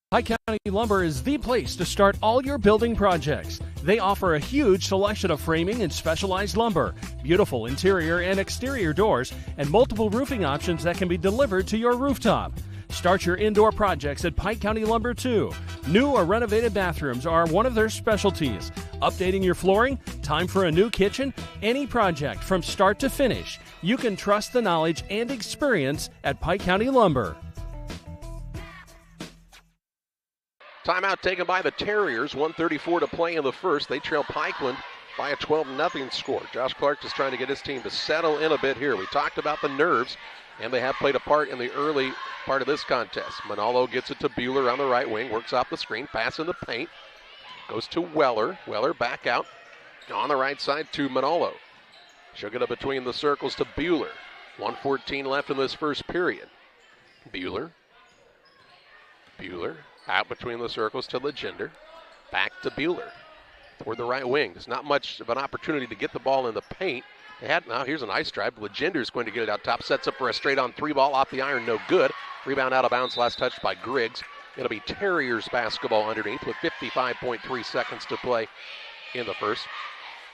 Pike County Lumber is the place to start all your building projects. They offer a huge selection of framing and specialized lumber, beautiful interior and exterior doors, and multiple roofing options that can be delivered to your rooftop. Start your indoor projects at Pike County Lumber too. New or renovated bathrooms are one of their specialties. Updating your flooring, time for a new kitchen, any project from start to finish. You can trust the knowledge and experience at Pike County Lumber. Timeout taken by the Terriers. 1:34 to play in the first. They trail Pikeland by a 12-0 score. Josh Clark just trying to get his team to settle in a bit here. We talked about the nerves, and they have played a part in the early part of this contest. Manalo gets it to Bueller on the right wing, works off the screen, pass in the paint, goes to Weller. Weller back out on the right side to Manalo. She'll get it between the circles to Bueller. 1:14 left in this first period. Bueller out between the circles to Legender. Back to Bueller toward the right wing. There's not much of an opportunity to get the ball in the paint. Now here's a nice drive. Legender's going to get it out top. Sets up for a straight-on three ball off the iron. No good. Rebound out of bounds. Last touch by Griggs. It'll be Terriers basketball underneath with 55.3 seconds to play in the first.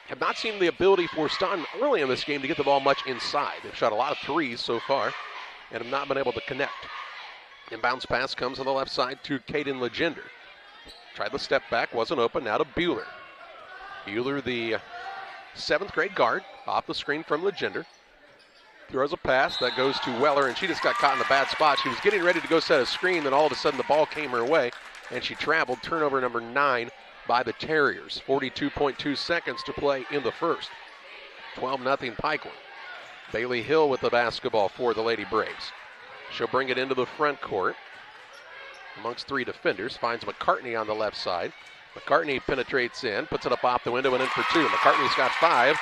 Have not seen the ability for Staunton early in this game to get the ball much inside. They've shot a lot of threes so far and have not been able to connect. Inbounds pass comes on the left side to Caden Legender. Tried the step back, wasn't open, now to Bueller. Bueller, the 7th grade guard, off the screen from Legender. Throws a pass that goes to Weller, and she just got caught in a bad spot. She was getting ready to go set a screen, then all of a sudden the ball came her way, and she traveled. Turnover number 9 by the Terriers. 42.2 seconds to play in the first. 12-0 Pikeland. Bailey Hill with the basketball for the Lady Braves. She'll bring it into the front court amongst 3 defenders. Finds McCartney on the left side. McCartney penetrates in, puts it up off the window and in for 2. McCartney's got 5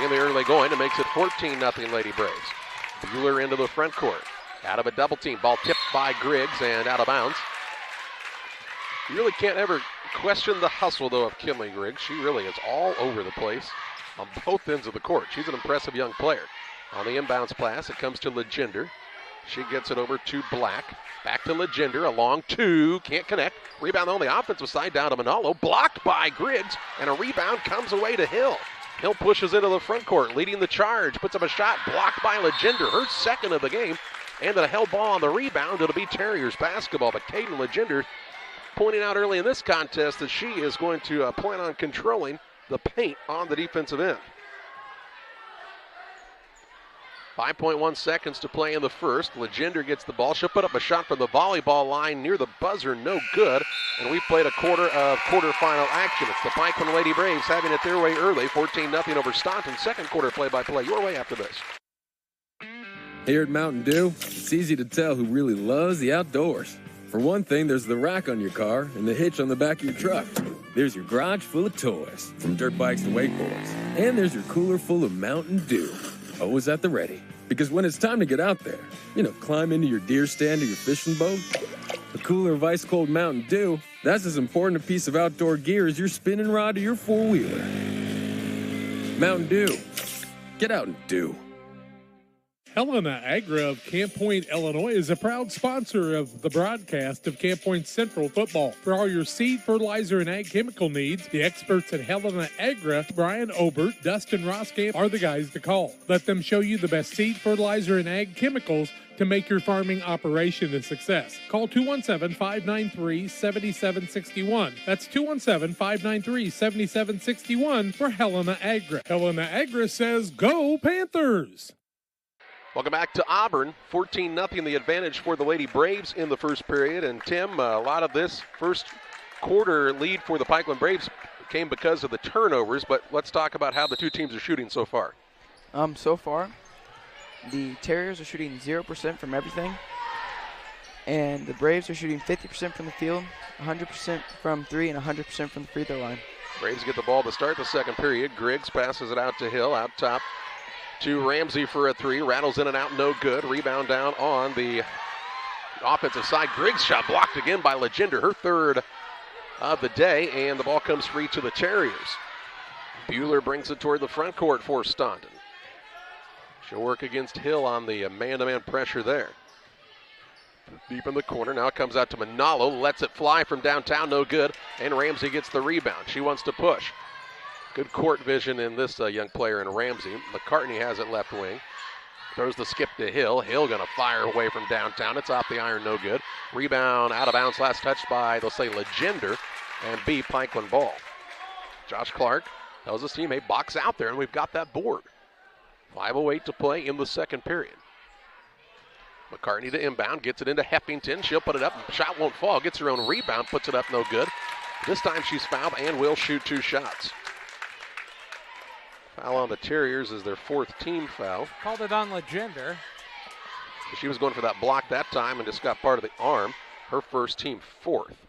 in the early going and makes it 14-0 Lady Braves. Bueller into the front court. Out of a double team. Ball tipped by Griggs and out of bounds. You really can't ever question the hustle, though, of Kinley Griggs. She really is all over the place on both ends of the court. She's an impressive young player. On the inbounds pass, it comes to Legender. She gets it over to Black. Back to Legender, a long 2, can't connect. Rebound on the offensive side, down to Manalo. Blocked by Griggs, and a rebound comes away to Hill. Hill pushes into the front court, leading the charge. Puts up a shot, blocked by Legender, her second of the game. And a held ball on the rebound. It'll be Terriers basketball, but Caden Legender pointing out early in this contest that she is going to plan on controlling the paint on the defensive end. 5.1 seconds to play in the first. Legender gets the ball. She'll put up a shot from the volleyball line near the buzzer. No good. And we've played a quarter of quarterfinal action. It's the Pikeland Lady Braves having it their way early. 14-0 over Staunton. Second quarter play-by-play your way after this. Here at Mountain Dew, it's easy to tell who really loves the outdoors. For one thing, there's the rack on your car and the hitch on the back of your truck. There's your garage full of toys, from dirt bikes to wakeboards. And there's your cooler full of Mountain Dew. Always at the ready. Because when it's time to get out there, climb into your deer stand or your fishing boat, a cooler of ice-cold Mountain Dew, that's as important a piece of outdoor gear as your spinning rod or your four-wheeler. Mountain Dew. Get out and do. Helena Agra of Camp Point, Illinois is a proud sponsor of the broadcast of Camp Point Central football. For all your seed, fertilizer, and ag chemical needs, the experts at Helena Agra, Brian Obert, Dustin Roskamp, are the guys to call. Let them show you the best seed, fertilizer, and ag chemicals to make your farming operation a success. Call 217-593-7761. That's 217-593-7761 for Helena Agra. Helena Agra says, go Panthers! Welcome back to Auburn. 14-0 the advantage for the Lady Braves in the first period. And Tim, a lot of this first quarter lead for the Pikeland Braves came because of the turnovers, but let's talk about how the two teams are shooting so far. So far, the Terriers are shooting 0% from everything, and the Braves are shooting 50% from the field, 100% from three, and 100% from the free throw line. Braves get the ball to start the second period. Griggs passes it out to Hill, out top to Ramsey for a three. Rattles in and out, no good. Rebound down on the offensive side. Griggs shot blocked again by Legender, her third of the day, and the ball comes free to the Terriers. Bueller brings it toward the front court for Staunton. She'll work against Hill on the man-to-man pressure there. Deep in the corner, now it comes out to Manalo, lets it fly from downtown, no good, and Ramsey gets the rebound. She wants to push. Good court vision in this young player in Ramsey. McCartney has it left wing. Throws the skip to Hill. Hill gonna fire away from downtown. It's off the iron, no good. Rebound out of bounds, last touched by, they'll say Legender, and B, Pikeland ball. Josh Clark tells his teammate, box out there, and we've got that board. 5:08 to play in the second period. McCartney to inbound, gets it into Heffington. She'll put it up, shot won't fall, gets her own rebound, puts it up, no good. This time she's fouled and will shoot two shots. Foul on the Terriers is their fourth team foul. Called it on Legender. She was going for that block that time and just got part of the arm. Her first, team fourth.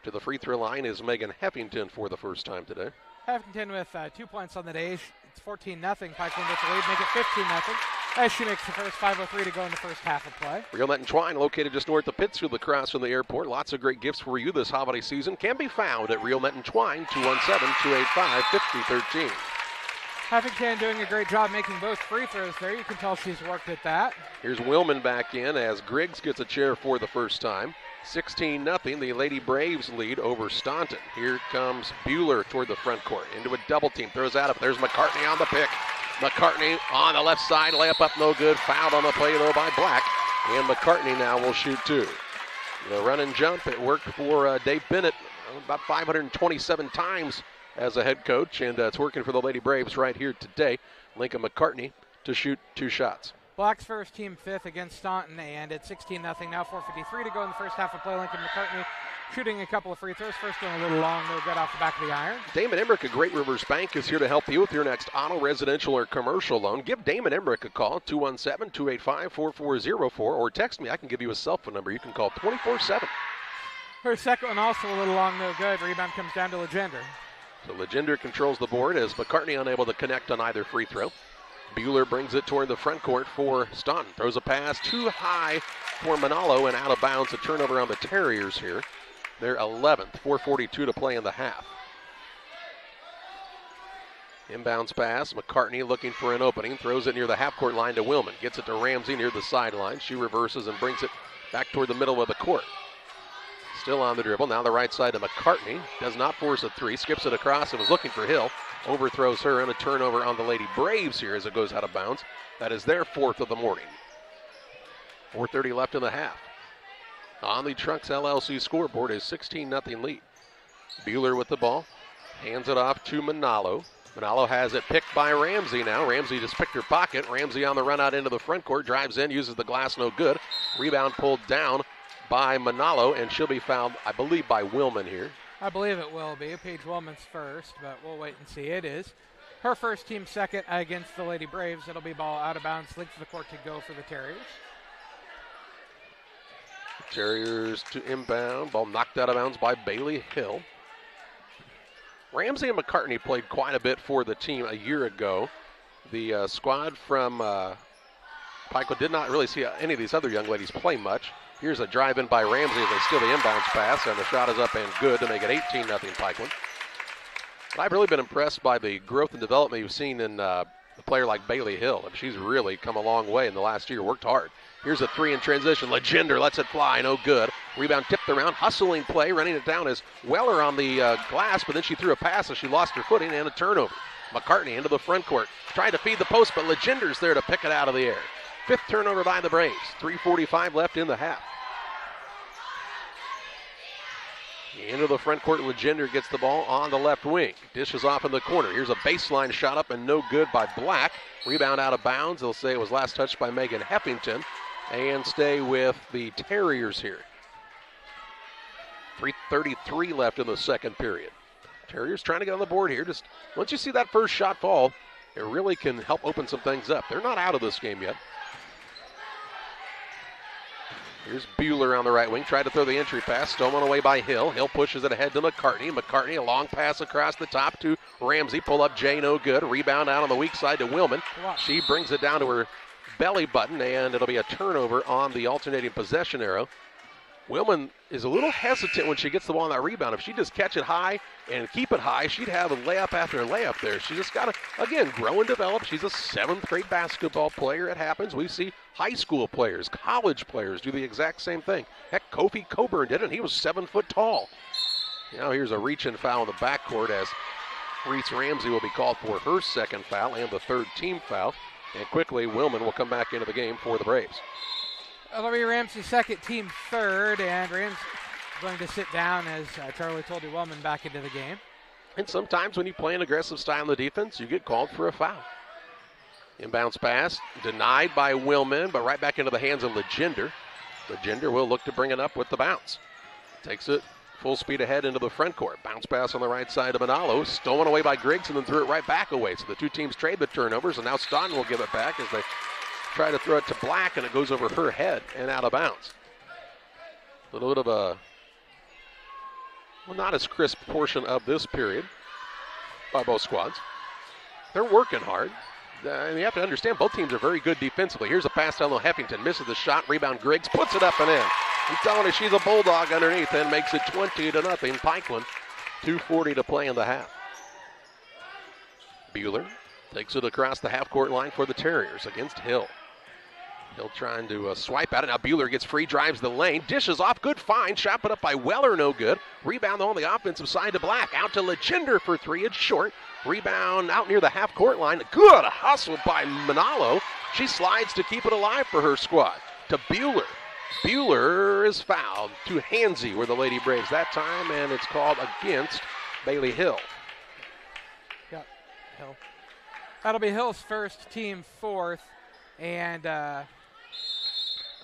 To the free throw line is Megan Heffington for the first time today. Heffington with 2 points on the day. It's 14-0. Pikeland gets the lead, make it 15-0. As she makes the first 5:03 to go in the first half of play. Real Net and Twine, located just north of Pittsfield, across from the airport. Lots of great gifts for you this holiday season. Can be found at Real Net and Twine, 217-285-5013. Heffington doing a great job making both free throws there. You can tell she's worked at that. Here's Willman back in as Griggs gets a chair for the first time. 16-0, the Lady Braves lead over Staunton. Here comes Bueller toward the front court. Into a double team, throws out up. There's McCartney on the pick. McCartney on the left side, layup up no good. Fouled on the play though by Black. And McCartney now will shoot two. The run and jump, it worked for Dave Bennett about 527 times as a head coach, and it's working for the Lady Braves right here today. Lincoln McCartney to shoot two shots. Black's first, team fifth against Staunton, and it's 16-0 now, 4:53 to go in the first half of play. Lincoln McCartney shooting a couple of free throws. First one a little long, no good off the back of the iron. Damon Emmerich of Great Rivers Bank is here to help you with your next auto, residential, or commercial loan. Give Damon Emmerich a call, 217-285-4404, or text me. I can give you a cell phone number. You can call 24/7. Her second one also a little long, no good. Rebound comes down to Legender. So Legender controls the board as McCartney unable to connect on either free throw. Bueller brings it toward the front court for Staunton. Throws a pass too high for Manalo and out of bounds. A turnover on the Terriers here. They're 11th, 4:42 to play in the half. Inbounds pass, McCartney looking for an opening. Throws it near the half-court line to Willman. Gets it to Ramsey near the sideline. She reverses and brings it back toward the middle of the court. Still on the dribble, now the right side to McCartney. Does not force a three, skips it across and was looking for Hill. Overthrows her and a turnover on the Lady Braves here as it goes out of bounds. That is their fourth of the morning. 4:30 left in the half. On the Trucks LLC scoreboard is 16-0 lead. Bueller with the ball, hands it off to Manalo. Manalo has it picked by Ramsey now. Ramsey just picked her pocket. Ramsey on the run out into the front court, drives in, uses the glass, no good. Rebound pulled down by Manalo, and she'll be fouled, I believe, by Willman here. I believe it will be. Paige Willman's first, but we'll wait and see. It is her first, team second against the Lady Braves. It'll be ball out of bounds, length of the court to go for the Terriers. Terriers to inbound. Ball knocked out of bounds by Bailey Hill. Ramsey and McCartney played quite a bit for the team a year ago. The squad from Pikeland did not really see any of these other young ladies play much. Here's a drive in by Ramsey. They steal the inbounds pass, and the shot is up and good to make it 18-0 Pikeland. But I've really been impressed by the growth and development you've seen in a player like Bailey Hill. And she's really come a long way in the last year, worked hard. Here's a 3 in transition. Legender lets it fly, no good. Rebound tipped around, hustling play, running it down is Weller on the glass, but then she threw a pass as she lost her footing and a turnover. McCartney into the front court. Tried to feed the post, but Legender's there to pick it out of the air. 5th turnover by the Braves. 3:45 left in the half. Into the front court, Legender gets the ball on the left wing. Dishes off in the corner. Here's a baseline shot up and no good by Black. Rebound out of bounds. They'll say it was last touched by Megan Heffington. And stay with the Terriers here. 3:33 left in the second period. Terriers trying to get on the board here. Just once you see that first shot fall, it really can help open some things up. They're not out of this game yet. Here's Bueller on the right wing. Tried to throw the entry pass. Stolen away by Hill. Hill pushes it ahead to McCartney. McCartney, a long pass across the top to Ramsey. Pull up Jay, no good. Rebound out on the weak side to Willman. She brings it down to her belly button, and it'll be a turnover on the alternating possession arrow. Willman is a little hesitant when she gets the ball on that rebound. If she just catch it high and keep it high, she'd have a layup after a layup there. She just got to, again, grow and develop. She's a 7th grade basketball player. It happens. We see high school players, college players do the exact same thing. Heck, Kofi Coburn did it, and he was 7 foot tall. Now here's a reach and foul in the backcourt as Reese Ramsey will be called for her 2nd foul and the 3rd team foul. And quickly, Willman will come back into the game for the Braves. That'll be Ramsey's 2nd, team 3rd, and Ramsey going to sit down as Charlie told you, Wellman back into the game. And sometimes when you play an aggressive style in the defense, you get called for a foul. Inbounds pass, denied by Willman, but right back into the hands of Legender. Legender will look to bring it up with the bounce. Takes it full speed ahead into the front court. Bounce pass on the right side of Manalo, stolen away by Griggs and then threw it right back away. So the two teams trade the turnovers, and now Staunton will give it back as they try to throw it to Black, and it goes over her head and out of bounds. A little bit of a, well, not as crisp portion of this period by both squads. They're working hard. And you have to understand, both teams are very good defensively. Here's a pass down low. Heffington misses the shot. Rebound Griggs puts it up and in. I'm telling you, she's a bulldog underneath and makes it 20-0. Pikeland, 2:40 to play in the half. Bueller takes it across the half-court line for the Terriers against Hill. Hill trying to swipe at it. Now Bueller gets free, drives the lane, dishes off. Good find. Shot put up by Weller, no good. Rebound on the offensive side to Black. Out to Legender for 3. It's short. Rebound out near the half-court line. Good hustle by Manalo. She slides to keep it alive for her squad. To Bueller. Bueller is fouled to Hansey were the Lady Braves that time, and it's called against Bailey Hill. Yep, Hill. That'll be Hill's first, team 4th, and a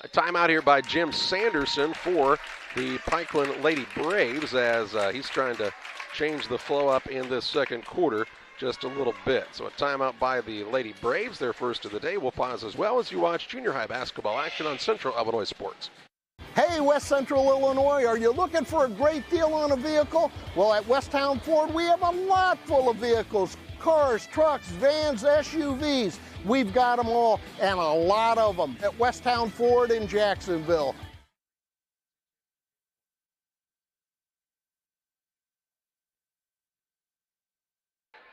timeout here by Jim Sanderson for the Pikeland Lady Braves as he's trying to change the flow up in this second quarter just a little bit. So a timeout by the Lady Braves, their first of the day. We'll pause as well as you watch junior high basketball action on Central Illinois Sports. Hey, West Central Illinois, are you looking for a great deal on a vehicle? Well, at Westtown Ford, we have a lot full of vehicles. Cars, trucks, vans, SUVs. We've got them all, and a lot of them at Westtown Ford in Jacksonville.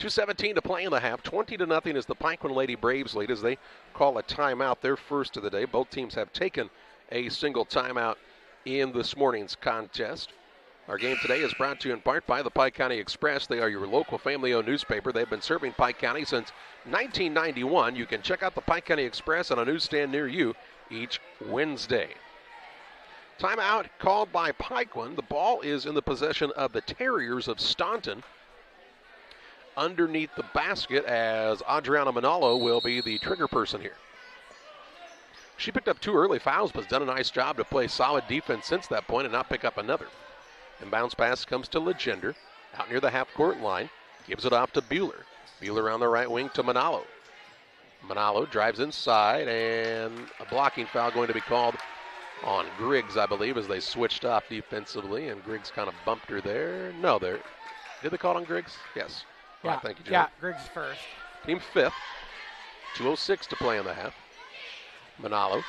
.217 to play in the half. 20-0 is the Pikeland Lady Braves lead as they call a timeout, their first of the day. Both teams have taken a single timeout in this morning's contest. Our game today is brought to you in part by the Pike County Express. They are your local family-owned newspaper. They've been serving Pike County since 1991. You can check out the Pike County Express on a newsstand near you each Wednesday. Timeout called by Pikeland. The ball is in the possession of the Terriers of Staunton. Underneath the basket as Adriana Manalo will be the trigger person here. She picked up 2 early fouls, but has done a nice job to play solid defense since that point and not pick up another. And bounce pass comes to Legender, out near the half-court line, gives it off to Bueller. Bueller on the right wing to Manalo. Manalo drives inside, and a blocking foul going to be called on Griggs, I believe, as they switched off defensively, and Griggs kind of bumped her there. No, there. Did they call it on Griggs? Yes. Yeah, thank you, Joe. Yeah, Griggs first. Team 5th. 2:06 to play in the half. Manalo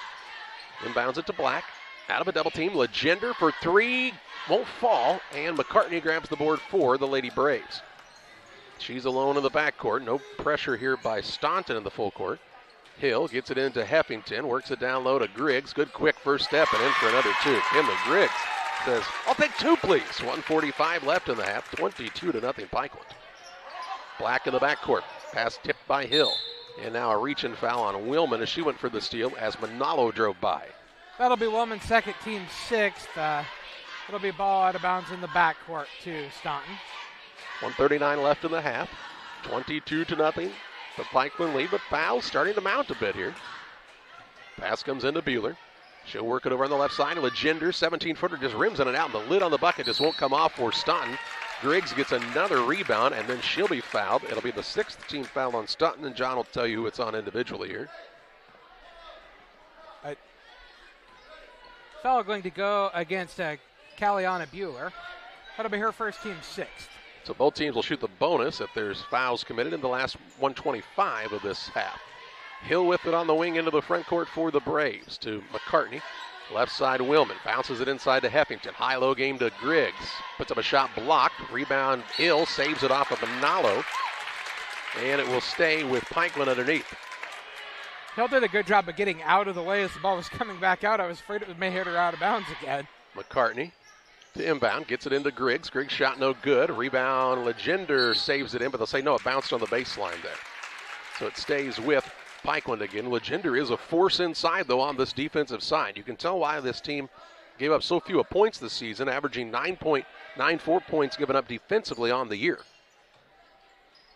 inbounds it to Black. Out of a double team. Legender for 3. Won't fall. And McCartney grabs the board for the Lady Braves. She's alone in the backcourt. No pressure here by Staunton in the full court. Hill gets it into Heffington, works it down low to Griggs. Good quick first step and in for another two. Kinley Griggs says, I'll take two, please. 1:45 left in the half, 22-0 Pikeland. Black in the backcourt. Pass tipped by Hill. And now a reach-in foul on Willman as she went for the steal as Manalo drove by. That'll be Willman's second, team sixth. It'll be a ball out of bounds in the backcourt to Staunton. 1:39 left in the half. 22-0. The Pikeland lead, but fouls starting to mount a bit here. Pass comes into Bueller. She'll work it over on the left side. Legender, 17-footer, just rims in and out. And the lid on the bucket just won't come off for Staunton. Griggs gets another rebound, and then she'll be fouled. It'll be the sixth team foul on Staunton, and John will tell you who it's on individually here. Foul going to go against Caliana Bueller. That'll be her first, team sixth. So both teams will shoot the bonus if there's fouls committed in the last 1:25 of this half. Hill with it on the wing into the front court for the Braves to McCartney. Left side Willman bounces it inside to Heffington. High-low game to Griggs. Puts up a shot blocked. Rebound Hill saves it off of Manalo. And it will stay with Pikeland underneath. Hill did a good job of getting out of the way as the ball was coming back out. I was afraid it may hit her out of bounds again. McCartney to inbound, gets it into Griggs. Griggs shot no good. Rebound, Legender saves it in, but they'll say no, it bounced on the baseline there. So it stays with Pikeland again. Legender is a force inside, though, on this defensive side. You can tell why this team gave up so few points this season, averaging 9.94 points given up defensively on the year.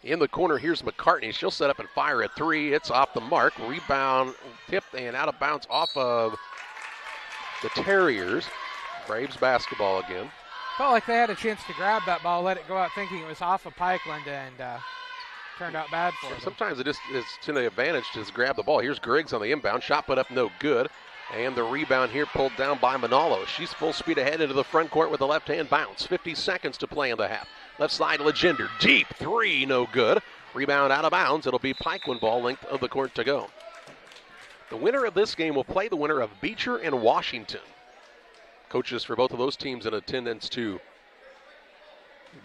In the corner, here's McCartney. She'll set up and fire a three. It's off the mark. Rebound tipped and out of bounds off of the Terriers. Braves basketball again. Felt like they had a chance to grab that ball, let it go out thinking it was off of Pikeland, and turned out bad for them. Sometimes it's to the advantage to just grab the ball. Here's Griggs on the inbound. Shot put up no good. And the rebound here pulled down by Manalo. She's full speed ahead into the front court with a left-hand bounce. 50 seconds to play in the half. Left side, Legender. Deep three, no good. Rebound out of bounds. It'll be Pikeland ball, length of the court to go. The winner of this game will play the winner of Beecher and Washington. Coaches for both of those teams in attendance to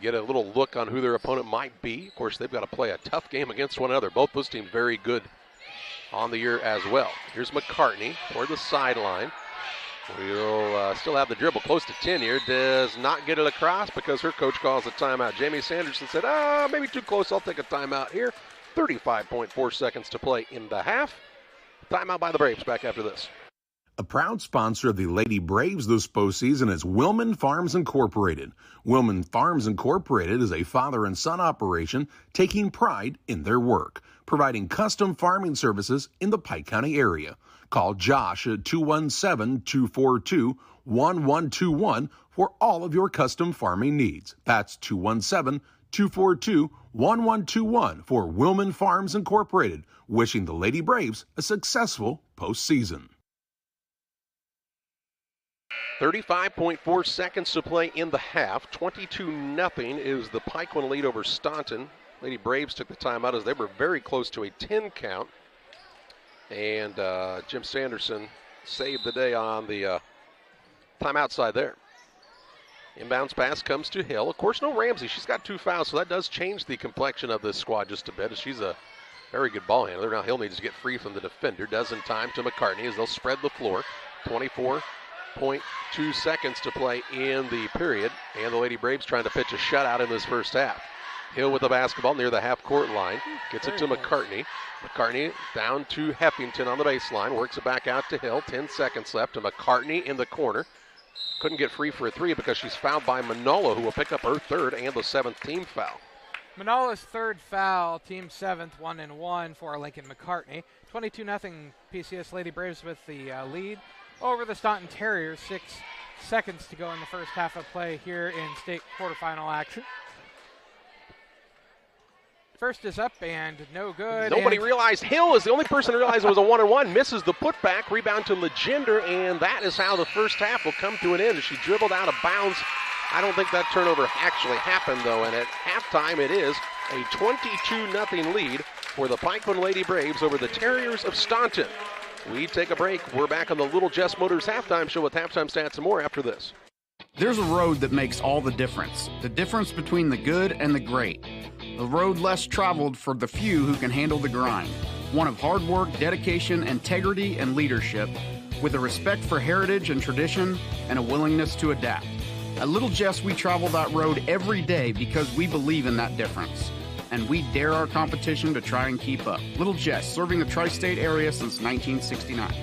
get a little look on who their opponent might be. Of course, they've got to play a tough game against one another. Both those teams very good on the year as well. Here's McCartney toward the sideline. We'll still have the dribble close to 10 here. Does not get it across because her coach calls a timeout. Jamie Sanderson said, maybe too close. I'll take a timeout here. 35.4 seconds to play in the half. Timeout by the Braves. Back after this. A proud sponsor of the Lady Braves this postseason is Willman Farms Incorporated. Willman Farms Incorporated is a father and son operation taking pride in their work, providing custom farming services in the Pike County area. Call Josh at 217-242-1121 for all of your custom farming needs. That's 217-242-1121 for Willman Farms Incorporated, wishing the Lady Braves a successful postseason. 35.4 seconds to play in the half. 22-0 is the Pikeland lead over Staunton. Lady Braves took the timeout as they were very close to a 10 count. And Jim Sanderson saved the day on the timeout side there. Inbounds pass comes to Hill. Of course, no Ramsey. She's got 2 fouls, so that does change the complexion of this squad just a bit. She's a very good ball handler. Now Hill needs to get free from the defender. Does in time to McCartney as they'll spread the floor. 24.2 seconds to play in the period. And the Lady Braves trying to pitch a shutout in this first half. Hill with the basketball near the half-court line. Gets it to McCartney. McCartney down to Heffington on the baseline. Works it back out to Hill. 10 seconds left to McCartney in the corner. Couldn't get free for a three because she's fouled by Manolo, who will pick up her third and the 7th team foul. Manolo's third foul, team 7th, 1-1 for Lincoln McCartney. 22-0 PCS Lady Braves with the lead over the Staunton Terriers. 6 seconds to go in the first half of play here in state quarterfinal action. First is up and no good. Nobody realized. Hill is the only person who realized it was a 1-on-1. Misses the putback. Rebound to Legender, and that is how the first half will come to an end. She dribbled out of bounds. I don't think that turnover actually happened, though, and at halftime it is a 22-0 lead for the Pikeland Lady Braves over the Terriers of Staunton. We take a break. We're back on the Little Jess Motors halftime show with halftime stats and more after this. There's a road that makes all the difference between the good and the great. a road less traveled for the few who can handle the grind. One of hard work, dedication, integrity, and leadership, with a respect for heritage and tradition and a willingness to adapt. At Little Jess, we travel that road every day because we believe in that difference. And we dare our competition to try and keep up. Little Jess, serving the tri-state area since 1969.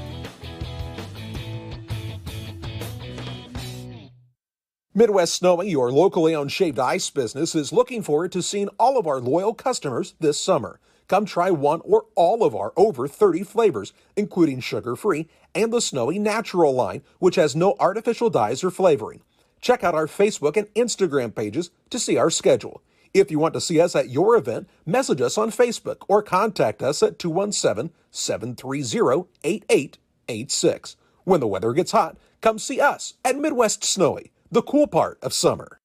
Midwest Snowing, your locally owned shaved ice business, is looking forward to seeing all of our loyal customers this summer. Come try one or all of our over 30 flavors, including sugar-free and the Snowy Natural line, which has no artificial dyes or flavoring. Check out our Facebook and Instagram pages to see our schedule. If you want to see us at your event, message us on Facebook or contact us at 217-730-8886. When the weather gets hot, come see us at Midwest Snowy, the cool part of summer.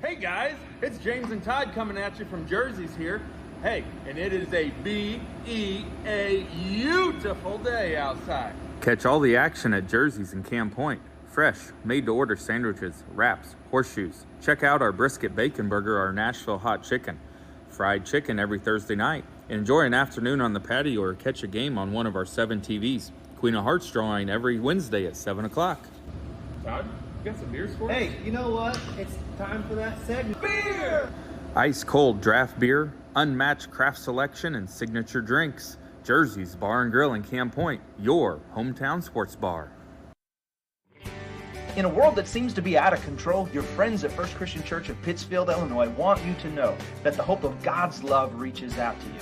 Hey guys, it's James and Todd coming at you from Jersey's here. Hey, and it is a beautiful day outside. Catch all the action at Jersey's in Camp Point. Fresh, made-to-order sandwiches, wraps, horseshoes. Check out our brisket bacon burger, our Nashville hot chicken. Fried chicken every Thursday night. Enjoy an afternoon on the patio or catch a game on one of our 7 TVs. Queen of Hearts drawing every Wednesday at 7 o'clock. Todd, you got some beers for us? Hey, you know what? It's time for that segment. Beer! Ice-cold draft beer, unmatched craft selection, and signature drinks. Jersey's Bar and Grill in Camp Point, your hometown sports bar. In a world that seems to be out of control, your friends at First Christian Church of Pittsfield, Illinois want you to know that the hope of God's love reaches out to you.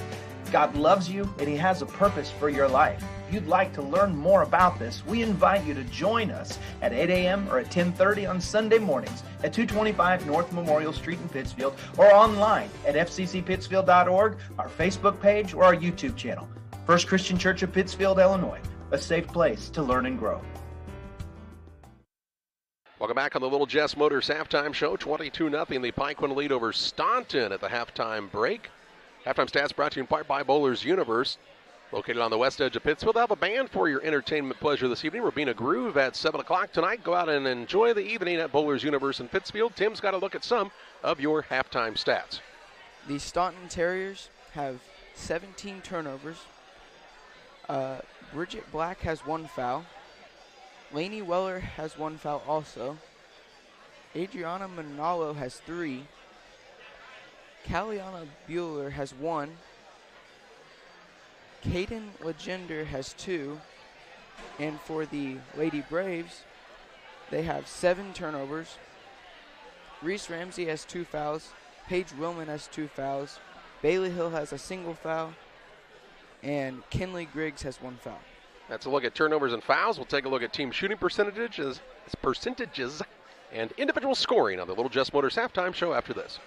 God loves you and He has a purpose for your life. If you'd like to learn more about this, we invite you to join us at 8 a.m. or at 10:30 on Sunday mornings at 225 North Memorial Street in Pittsfield, or online at fccpittsfield.org, our Facebook page, or our YouTube channel. First Christian Church of Pittsfield, Illinois, a safe place to learn and grow. Welcome back on the Little Jess Motors halftime show. 22-0, the Pikeland lead over Staunton at the halftime break. Halftime stats brought to you in part by Bowler's Universe. Located on the west edge of Pittsfield, they'll have a band for your entertainment pleasure this evening. Rabina Groove at 7 o'clock tonight. Go out and enjoy the evening at Bowler's Universe in Pittsfield. Tim's got a look at some of your halftime stats. The Staunton Terriers have 17 turnovers. Bridget Black has 1 foul. Lainey Weller has 1 foul also. Adriana Manalo has 3. Caliana Bueller has 1. Caden Legender has 2. And for the Lady Braves, they have 7 turnovers. Reese Ramsey has 2 fouls. Paige Willman has 2 fouls. Bailey Hill has a single foul. And Kinley Griggs has 1 foul. That's a look at turnovers and fouls. We'll take a look at team shooting percentages and individual scoring on the Little Jess Motors halftime show after this.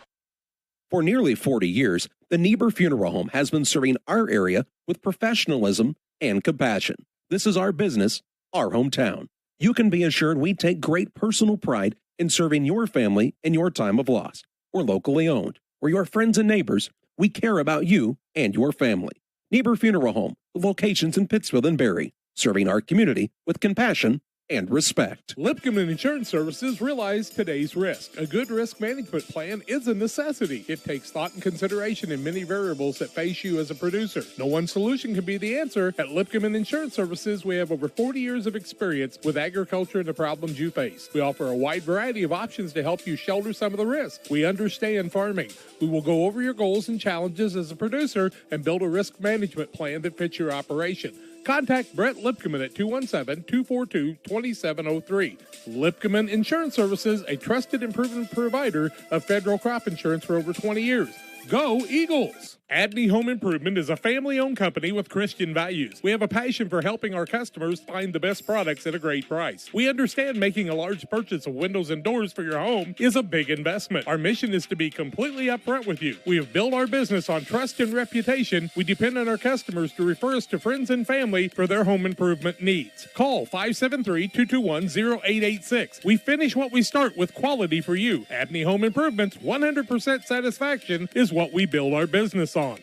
For nearly 40 years, the Niebuhr Funeral Home has been serving our area with professionalism and compassion. This is our business, our hometown. You can be assured we take great personal pride in serving your family in your time of loss. We're locally owned. We're your friends and neighbors. We care about you and your family. Niebuhr Funeral Home, with locations in Pittsfield and Barry, serving our community with compassion and respect. Lipcomb Insurance Services realize today's risk. A good risk management plan is a necessity. It takes thought and consideration in many variables that face you as a producer. No one solution can be the answer. At Lipcomb Insurance Services, we have over 40 years of experience with agriculture and the problems you face. We offer a wide variety of options to help you shoulder some of the risk. We understand farming. We will go over your goals and challenges as a producer and build a risk management plan that fits your operation. Contact Brett Lipkeman at 217-242-2703. Lipkeman Insurance Services, a trusted and proven provider of federal crop insurance for over 20 years. Go Eagles! Abney Home Improvement is a family-owned company with Christian values. We have a passion for helping our customers find the best products at a great price. We understand making a large purchase of windows and doors for your home is a big investment. Our mission is to be completely upfront with you. We have built our business on trust and reputation. We depend on our customers to refer us to friends and family for their home improvement needs. Call 573-221-0886. We finish what we start with quality for you. Abney Home Improvement, 100% satisfaction is what we build our business on.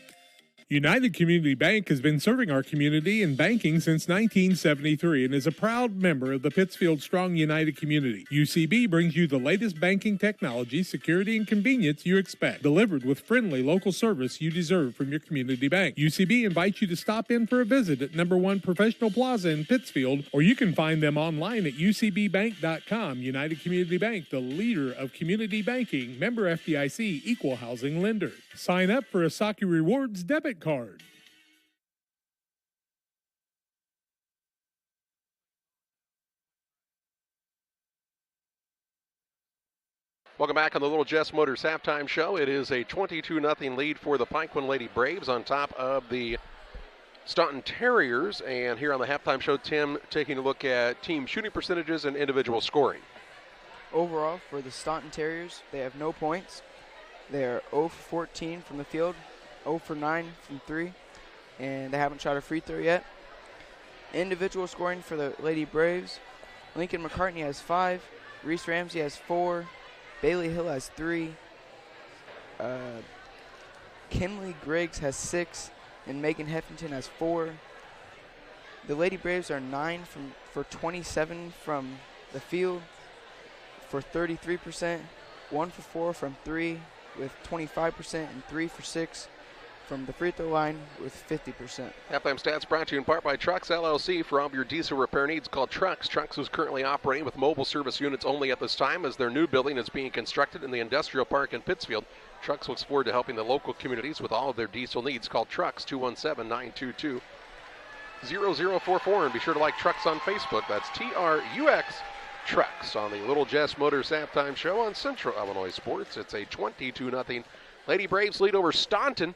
United Community Bank has been serving our community in banking since 1973 and is a proud member of the Pittsfield Strong United community. UCB brings you the latest banking technology, security, and convenience you expect, delivered with friendly local service you deserve from your community bank. UCB invites you to stop in for a visit at No. 1 Professional Plaza in Pittsfield, or you can find them online at ucbbank.com. United Community Bank, the leader of community banking, member FDIC, equal housing lender. Sign up for a Saki Rewards debit card. Welcome back on the Little Jess Motors halftime show. It is a 22-0 lead for the Pikeland Lady Braves on top of the Staunton Terriers. And here on the halftime show, Tim taking a look at team shooting percentages and individual scoring. Overall, for the Staunton Terriers, they have no points. They are 0 for 14 from the field, 0 for 9 from 3, and they haven't shot a free throw yet. Individual scoring for the Lady Braves, Lincoln McCartney has 5, Reese Ramsey has 4, Bailey Hill has 3, Kinley Griggs has 6, and Megan Heffington has 4. The Lady Braves are 9 for 27 from the field for 33%, 1 for 4 from 3 with 25%, and 3 for 6 from the free throw line with 50%. Halftime stats brought to you in part by Trucks LLC. For all of your diesel repair needs, call Trucks. Trucks is currently operating with mobile service units only at this time as their new building is being constructed in the industrial park in Pittsfield. Trucks looks forward to helping the local communities with all of their diesel needs. Call Trucks 217-922-0044 and be sure to like Trucks on Facebook. That's TRUX Trucks on the Little Jess Motors halftime show on Central Illinois Sports. It's a 22-0 Lady Braves lead over Staunton.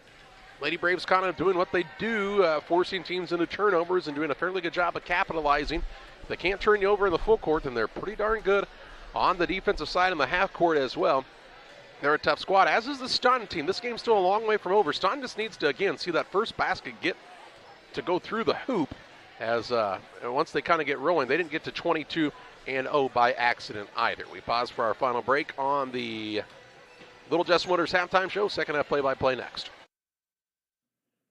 Lady Braves kind of doing what they do, forcing teams into turnovers and doing a fairly good job of capitalizing. If they can't turn you over in the full court, then they're pretty darn good on the defensive side in the half court as well. They're a tough squad, as is the Staunton team. This game's still a long way from over. Staunton just needs to, again, see that first basket get to go through the hoop as once they kind of get rolling. They didn't get to 22-0 by accident either. We pause for our final break on the Little Jess Motors halftime show. Second half play-by-play next.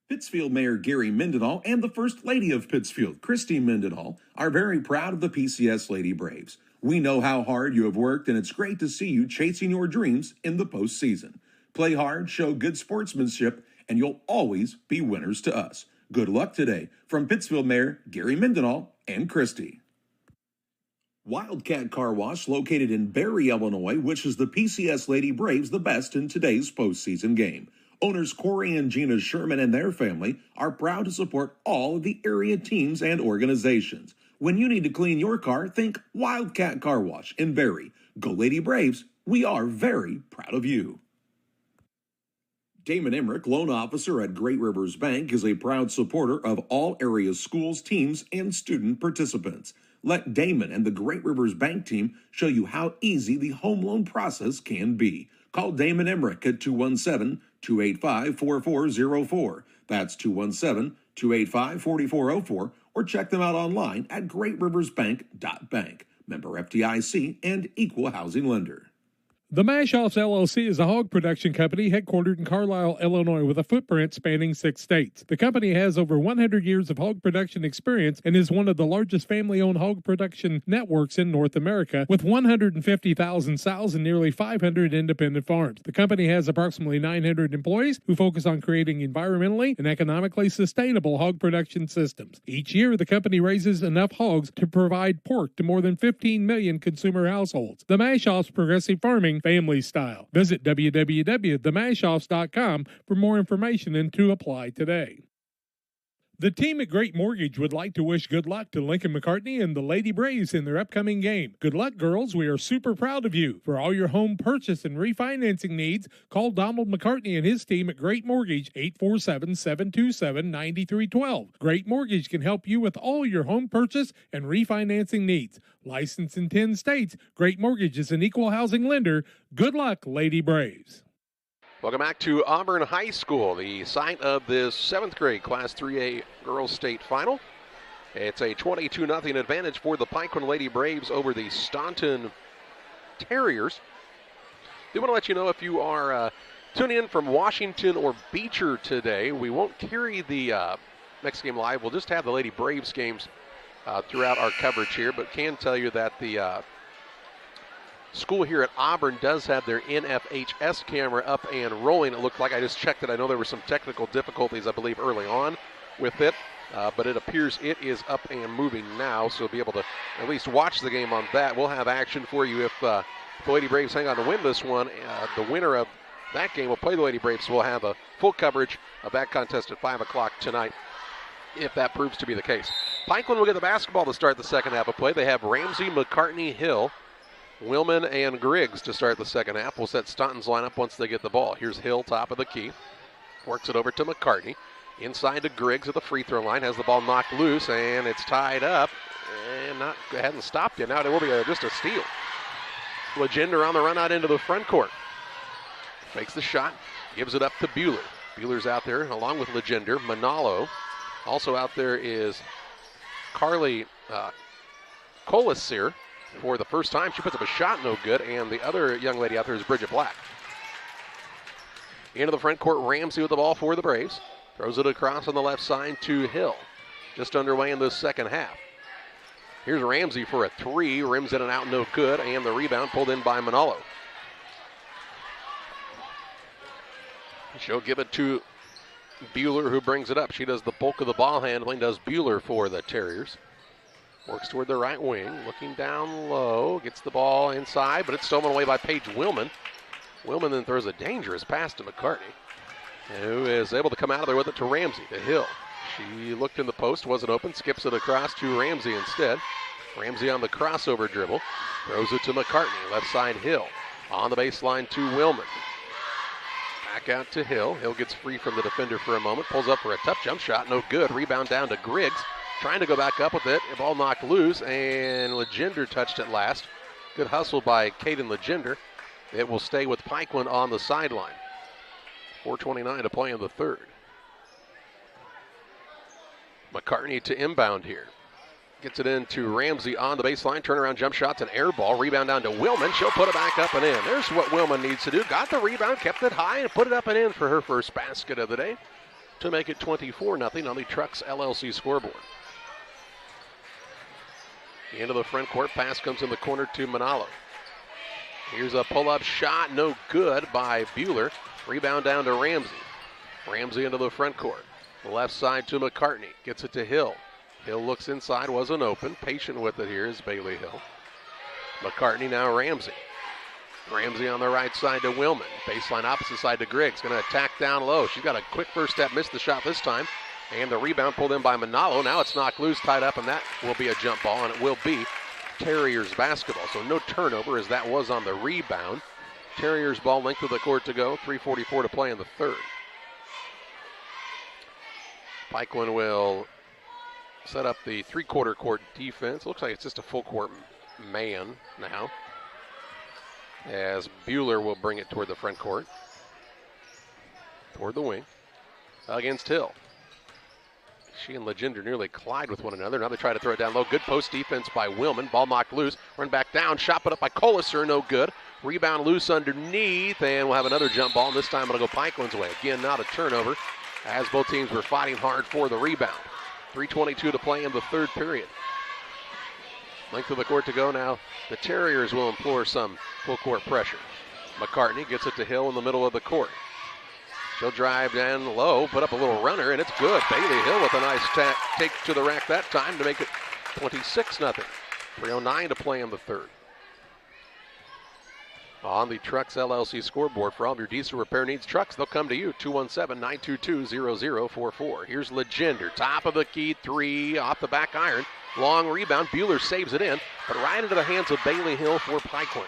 Pittsfield Mayor Gary Mendenhall and the First Lady of Pittsfield, Christy Mendenhall, are very proud of the PCS Lady Braves. We know how hard you have worked, and it's great to see you chasing your dreams in the postseason. Play hard, show good sportsmanship, and you'll always be winners to us. Good luck today from Pittsfield Mayor Gary Mendenhall and Christy. Wildcat Car Wash, located in Barry, Illinois, wishes the PCS Lady Braves the best in today's postseason game. Owners Corey and Gina Sherman and their family are proud to support all of the area teams and organizations. When you need to clean your car, think Wildcat Car Wash in Barry. Go Lady Braves, we are very proud of you. Damon Emmerich, loan officer at Great Rivers Bank, is a proud supporter of all area schools, teams, and student participants. Let Damon and the Great Rivers Bank team show you how easy the home loan process can be. Call Damon Emmerich at 217-285-4404. That's 217-285-4404, or check them out online at greatriversbank.bank. Member FDIC and equal housing lender. The Mash-Offs LLC is a hog production company headquartered in Carlisle, Illinois, with a footprint spanning 6 states. The company has over 100 years of hog production experience and is one of the largest family-owned hog production networks in North America, with 150,000 sows and nearly 500 independent farms. The company has approximately 900 employees who focus on creating environmentally and economically sustainable hog production systems. Each year, the company raises enough hogs to provide pork to more than 15 million consumer households. The Mash-Offs Progressive Farming family style. Visit www.themashoffs.com for more information and to apply today. The team at Great Mortgage would like to wish good luck to Lincoln McCartney and the Lady Braves in their upcoming game. Good luck, girls. We are super proud of you. For all your home purchase and refinancing needs, call Donald McCartney and his team at Great Mortgage, 847-727-9312. Great Mortgage can help you with all your home purchase and refinancing needs. Licensed in 10 states, Great Mortgage is an equal housing lender. Good luck, Lady Braves. Welcome back to Auburn High School, the site of this 7th grade Class 3A Girls State Final. It's a 22-0 advantage for the Pikeland Lady Braves over the Staunton Terriers. They want to let you know if you are Tuning in from Washington or Beecher today. We won't carry the next game live. We'll just have the Lady Braves games throughout our coverage here, but can tell you that the school here at Auburn does have their NFHS camera up and rolling. It looked like, I just checked it, I know there were some technical difficulties, I believe, early on with it, but it appears it is up and moving now, so you'll be able to at least watch the game on that. We'll have action for you if the Lady Braves hang on to win this one. The winner of that game will play the Lady Braves, so we'll have a full coverage of that contest at 5 o'clock tonight, if that proves to be the case. Pikeland will get the basketball to start the second half of play. They have Ramsey, McCartney, Hill, Willman, and Griggs to start the second half. We'll set Staunton's lineup once they get the ball. Here's Hill, top of the key. Works it over to McCartney. Inside to Griggs at the free throw line. Has the ball knocked loose, and it's tied up. And hadn't stopped yet. Now it will be just a steal. Legender on the run out into the front court. Fakes the shot. Gives it up to Bueller. Bueller's out there along with Legender. Manalo. Also out there is Carly Colasir. For the first time, she puts up a shot, no good, and the other young lady out there is Bridget Black. Into the front court, Ramsey with the ball for the Braves. Throws it across on the left side to Hill. Just underway in the second half. Here's Ramsey for a three. Rims in and out, no good, and the rebound pulled in by Manalo. She'll give it to Bueller, who brings it up. She does the bulk of the ball handling, does Bueller for the Terriers. Works toward the right wing, looking down low, gets the ball inside, but it's stolen away by Paige Willman. Willman then throws a dangerous pass to McCartney, who is able to come out of there with it to Ramsey, to Hill. She looked in the post, wasn't open, skips it across to Ramsey instead. Ramsey on the crossover dribble, throws it to McCartney, left side Hill. On the baseline to Willman. Back out to Hill. Hill gets free from the defender for a moment, pulls up for a tough jump shot, no good. Rebound down to Griggs. Trying to go back up with it. The ball knocked loose, and Legender touched it last. Good hustle by Caden Legender. It will stay with Pikeland on the sideline. 4:29 to play in the third. McCartney to inbound here. Gets it into Ramsey on the baseline. Turnaround jump shots, an air ball. Rebound down to Willman. She'll put it back up and in. There's what Willman needs to do. Got the rebound, kept it high, and put it up and in for her first basket of the day to make it 24-0 on the Trucks LLC scoreboard. Into the front court, pass comes in the corner to Manalo. Here's a pull-up shot, no good by Bueller. Rebound down to Ramsey. Ramsey into the front court. The left side to McCartney, gets it to Hill. Hill looks inside, wasn't open. Patient with it here is Bailey Hill. McCartney now Ramsey. Ramsey on the right side to Willman. Baseline opposite side to Griggs. Going to attack down low. She's got a quick first step, missed the shot this time. And the rebound pulled in by Manalo. Now it's knocked loose, tied up, and that will be a jump ball, and it will be Terriers basketball. So no turnover as that was on the rebound. Terriers ball, length of the court to go. 3:44 to play in the third. Pikeland will set up the three-quarter court defense. Looks like it's just a full court man now, as Bueller will bring it toward the front court, toward the wing, against Hill. She and Legender nearly collide with one another. Now they try to throw it down low. Good post defense by Willman. Ball knocked loose. Run back down. Shot put up by Colasir. No good. Rebound loose underneath. And we'll have another jump ball. And this time it'll go Pikeland's way. Again, not a turnover, as both teams were fighting hard for the rebound. 3:22 to play in the third period. Length of the court to go now. The Terriers will employ some full court pressure. McCartney gets it to Hill in the middle of the court. She'll drive down low, put up a little runner, and it's good. Bailey Hill with a nice take to the rack that time to make it 26-0. 3:09 to play in the third. On the Trucks LLC scoreboard, for all of your diesel repair needs, Trucks, they'll come to you. 217-922-0044. Here's Legender, top of the key, three off the back iron. Long rebound. Bueller saves it in, but right into the hands of Bailey Hill for Pikeland.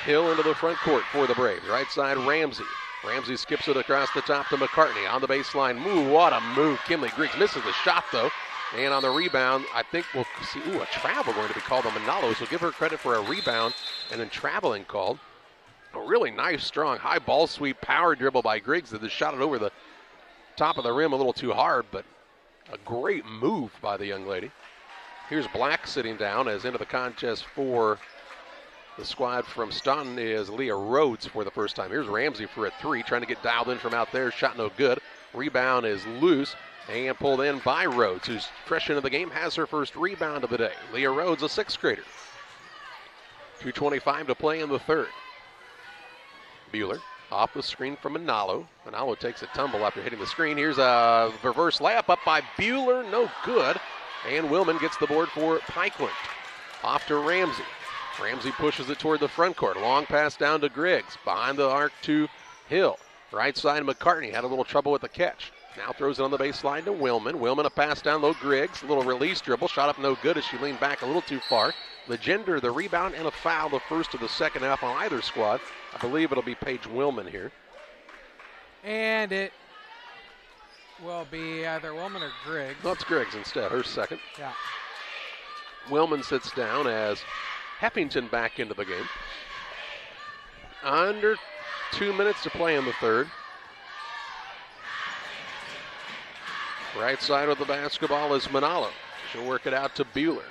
Hill into the front court for the Braves. Right side, Ramsey. Ramsey skips it across the top to McCartney. On the baseline move. What a move. Kimley Griggs misses the shot, though. And on the rebound, I think we'll see, a travel going to be called on Manalo. So give her credit for a rebound and then traveling called. A really nice, strong, high ball sweep, power dribble by Griggs that just shot it over the top of the rim a little too hard, but a great move by the young lady. Here's Black sitting down as into the contest for The squad from Staunton is Leah Rhodes for the first time. Here's Ramsey for a 3, trying to get dialed in from out there. Shot no good. Rebound is loose and pulled in by Rhodes, who's fresh into the game, has her first rebound of the day. Leah Rhodes, a 6th grader. 2:25 to play in the third. Bueller off the screen from Manalo. Manalo takes a tumble after hitting the screen. Here's a reverse layup up by Bueller, no good. And Willman gets the board for Pikeland. Off to Ramsey. Ramsey pushes it toward the front court. Long pass down to Griggs. Behind the arc to Hill. Right side, McCartney had a little trouble with the catch. Now throws it on the baseline to Willman. Willman a pass down low. Griggs, a little release dribble. Shot up no good as she leaned back a little too far. Legender the rebound and a foul, the first of the second half on either squad. I believe it'll be Paige Willman here. And it will be either Willman or Griggs. No, it's Griggs instead, her second. Yeah. Willman sits down as Heffington back into the game. Under 2 minutes to play in the third. Right side of the basketball is Manalo. She'll work it out to Bueller.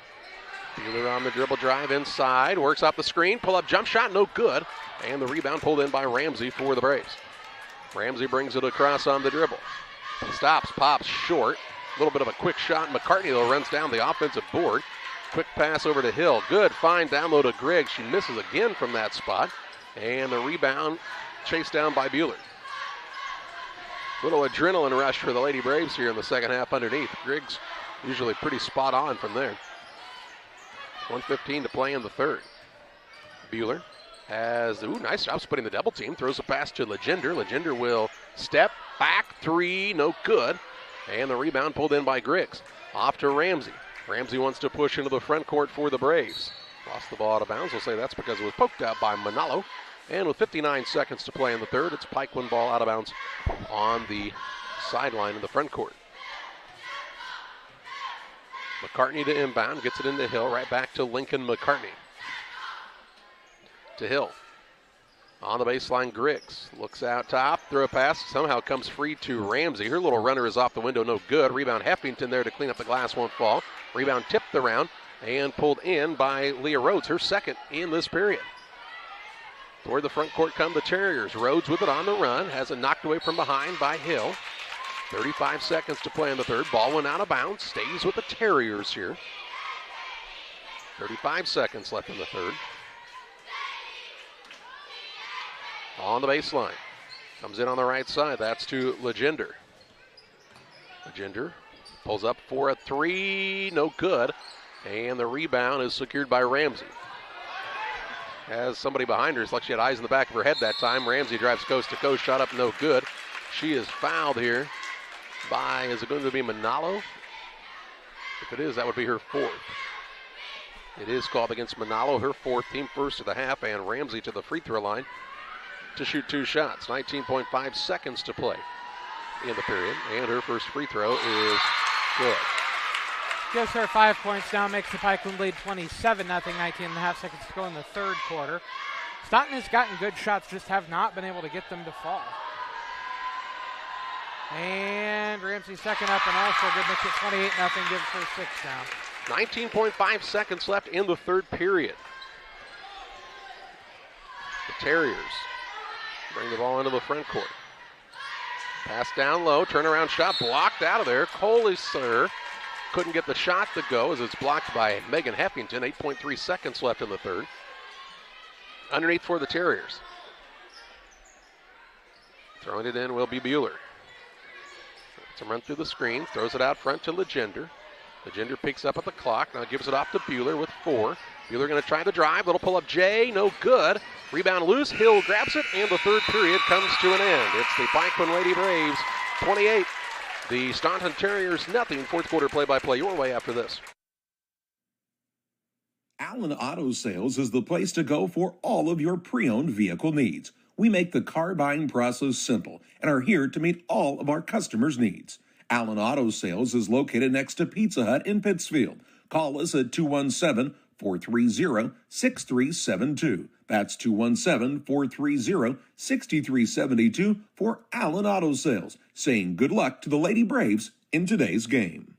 Bueller on the dribble drive inside, works off the screen, pull-up jump shot, no good. And the rebound pulled in by Ramsey for the Braves. Ramsey brings it across on the dribble. Stops, pops short. A little bit of a quick shot. McCartney, though, runs down the offensive board. Quick pass over to Hill. Good, fine down low to Griggs. She misses again from that spot. And the rebound chased down by Bueller. Little adrenaline rush for the Lady Braves here in the second half underneath. Griggs usually pretty spot on from there. 1:15 to play in the third. Bueller has, nice job splitting the double team. Throws a pass to Legender. Legender will step back, 3, no good. And the rebound pulled in by Griggs. Off to Ramsey. Ramsey wants to push into the front court for the Braves. Lost the ball out of bounds. We'll say that's because it was poked out by Manalo. And with 59 seconds to play in the third, it's Pikeland ball out of bounds on the sideline in the front court. McCartney to inbound, gets it into Hill, right back to Lincoln McCartney. To Hill. On the baseline, Griggs looks out top, throw a pass, somehow comes free to Ramsey. Her little runner is off the window, no good. Rebound Heffington there to clean up the glass, won't fall. Rebound tipped around and pulled in by Leah Rhodes, her second in this period. Toward the front court come the Terriers. Rhodes with it on the run, has it knocked away from behind by Hill. 35 seconds to play in the third. Ball went out of bounds, stays with the Terriers here. 35 seconds left in the third. On the baseline. Comes in on the right side. That's to Legender. Legender pulls up for a 3. No good. And the rebound is secured by Ramsey. Has somebody behind her. It's like she had eyes in the back of her head that time. Ramsey drives coast to coast. Shot up no good. She is fouled here by, is it going to be Manalo? If it is, that would be her 4th. It is called against Manalo, her 4th, team first of the half, and Ramsey to the free throw line to shoot 2 shots. 19.5 seconds to play in the period, and her first free throw is good. Gives her 5 points now, makes the Pikeland lead 27-0, 19.5 seconds to go in the third quarter. Staunton has gotten good shots, just have not been able to get them to fall. And Ramsey second up and also good, makes it 28-0, gives her 6 now. 19.5 seconds left in the third period. The Terriers bring the ball into the front court. Pass down low, turnaround shot blocked out of there. Colisar couldn't get the shot to go as it's blocked by Megan Heffington. 8.3 seconds left in the third. Underneath for the Terriers. Throwing it in will be Bueller. To run through the screen, throws it out front to Legender. Legender picks up at the clock, now gives it off to Bueller with 4. Bueller going to try the drive, little pull up Jay, no good. Rebound loose, Hill grabs it, and the third period comes to an end. It's the Pikeland Lady Braves 28, the Staunton Terriers nothing. Fourth quarter play-by-play your way after this. Allen Auto Sales is the place to go for all of your pre-owned vehicle needs. We make the car buying process simple and are here to meet all of our customers' needs. Allen Auto Sales is located next to Pizza Hut in Pittsfield. Call us at 217-430-6372. That's 217-430-6372 for Allen Auto Sales, saying good luck to the Lady Braves in today's game.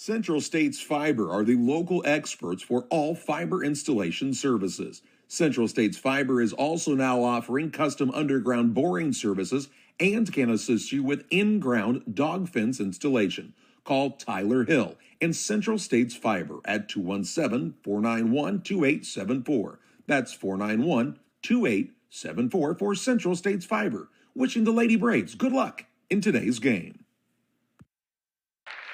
Central States Fiber are the local experts for all fiber installation services. Central States Fiber is also now offering custom underground boring services and can assist you with in-ground dog fence installation. Call Tyler Hill and Central States Fiber at 217-491-2874. That's 491-2874 for Central States Fiber. Wishing the Lady Braves good luck in today's game.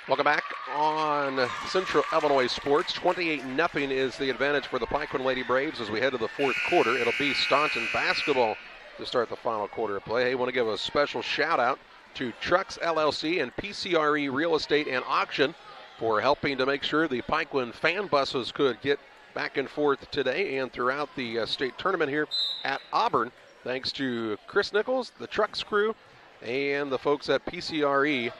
Welcome back on Central Illinois Sports. 28-0 is the advantage for the Pikeland Lady Braves as we head to the fourth quarter. It'll be Staunton basketball to start the final quarter of play. Hey, want to give a special shout out to Trucks LLC and PCRE Real Estate and Auction for helping to make sure the Pikeland fan buses could get back and forth today and throughout the state tournament here at Auburn. Thanks to Chris Nichols, the Trucks crew, and the folks at PCRE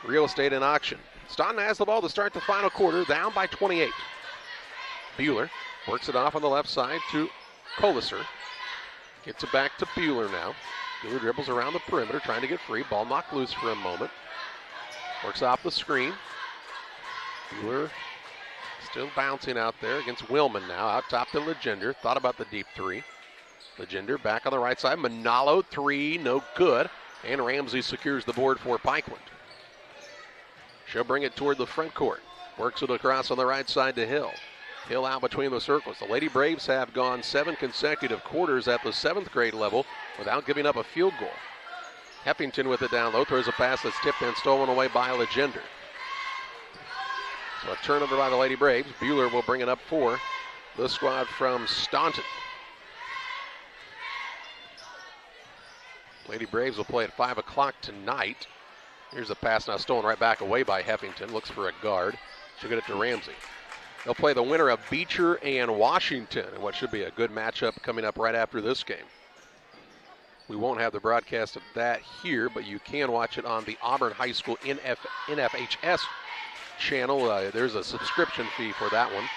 Real Estate and Auction. Staunton has the ball to start the final quarter, down by 28. Bueller works it off on the left side to Coliser. Gets it back to Bueller now. Bueller dribbles around the perimeter, trying to get free. Ball knocked loose for a moment. Works off the screen. Bueller still bouncing out there against Willman now. Out top to Legender. Thought about the deep three. Legender back on the right side. Manalo, three, no good. And Ramsey secures the board for Pikeland. She'll bring it toward the front court. Works it across on the right side to Hill. Hill out between the circles. The Lady Braves have gone 7 consecutive quarters at the 7th grade level without giving up a field goal. Heffington with it down low. Throws a pass that's tipped and stolen away by Legender. So a turnover by the Lady Braves. Bueller will bring it up for the squad from Staunton. Lady Braves will play at 5 o'clock tonight. Here's a pass now stolen right back away by Heffington. Looks for a guard. She'll get it to Ramsey. They'll play the winner of Beecher and Washington in what should be a good matchup coming up right after this game. We won't have the broadcast of that here, but you can watch it on the Auburn High School NFHS channel. There's a subscription fee for that one.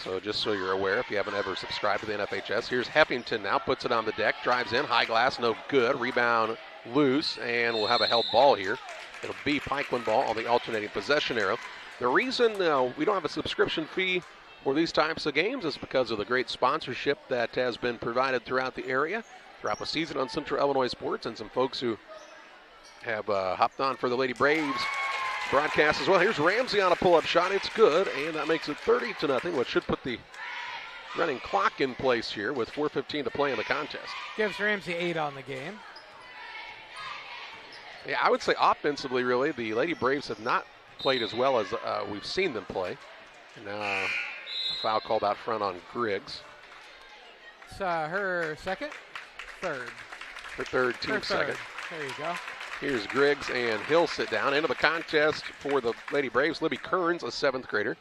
So just so you're aware, if you haven't ever subscribed to the NFHS. Here's Heffington now, puts it on the deck, drives in, high glass, no good. Rebound loose, and we'll have a held ball here. It'll be Pikeland ball on the alternating possession arrow. The reason we don't have a subscription fee for these types of games is because of the great sponsorship that has been provided throughout the area, throughout the season on Central Illinois Sports, and some folks who have hopped on for the Lady Braves broadcast as well. Here's Ramsey on a pull-up shot. It's good, and that makes it 30-0, which should put the running clock in place here with 4:15 to play in the contest. Gives Ramsey 8 on the game. Yeah, I would say offensively, really, the Lady Braves have not played as well as we've seen them play. Now, a foul called out front on Griggs. It's her second? Third. Her third, team second. There you go. Here's Griggs and Hill sit down. Into the contest for the Lady Braves, Libby Kearns, a 7th grader.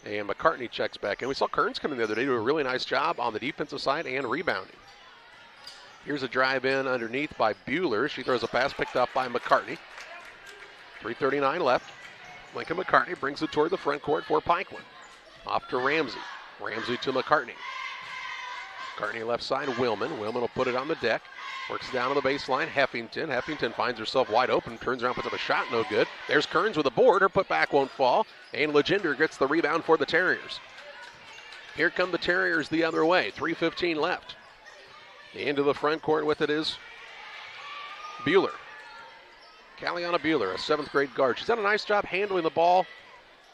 And McCartney checks back in. We saw Kearns come in the other day, do a really nice job on the defensive side and rebounding. Here's a drive in underneath by Bueller. She throws a pass picked up by McCartney. 3:39 left. Lincoln McCartney brings it toward the front court for Pikeland. Off to Ramsey. Ramsey to McCartney. McCartney left side, Willman. Willman will put it on the deck. Works down on the baseline, Heffington. Heffington finds herself wide open, turns around, puts up a shot, no good. There's Kearns with a board. Her putback won't fall. And Legender gets the rebound for the Terriers. Here come the Terriers the other way. 3:15 left. Into the front court with it is Bueller. Calliana Bueller, a 7th grade guard. She's done a nice job handling the ball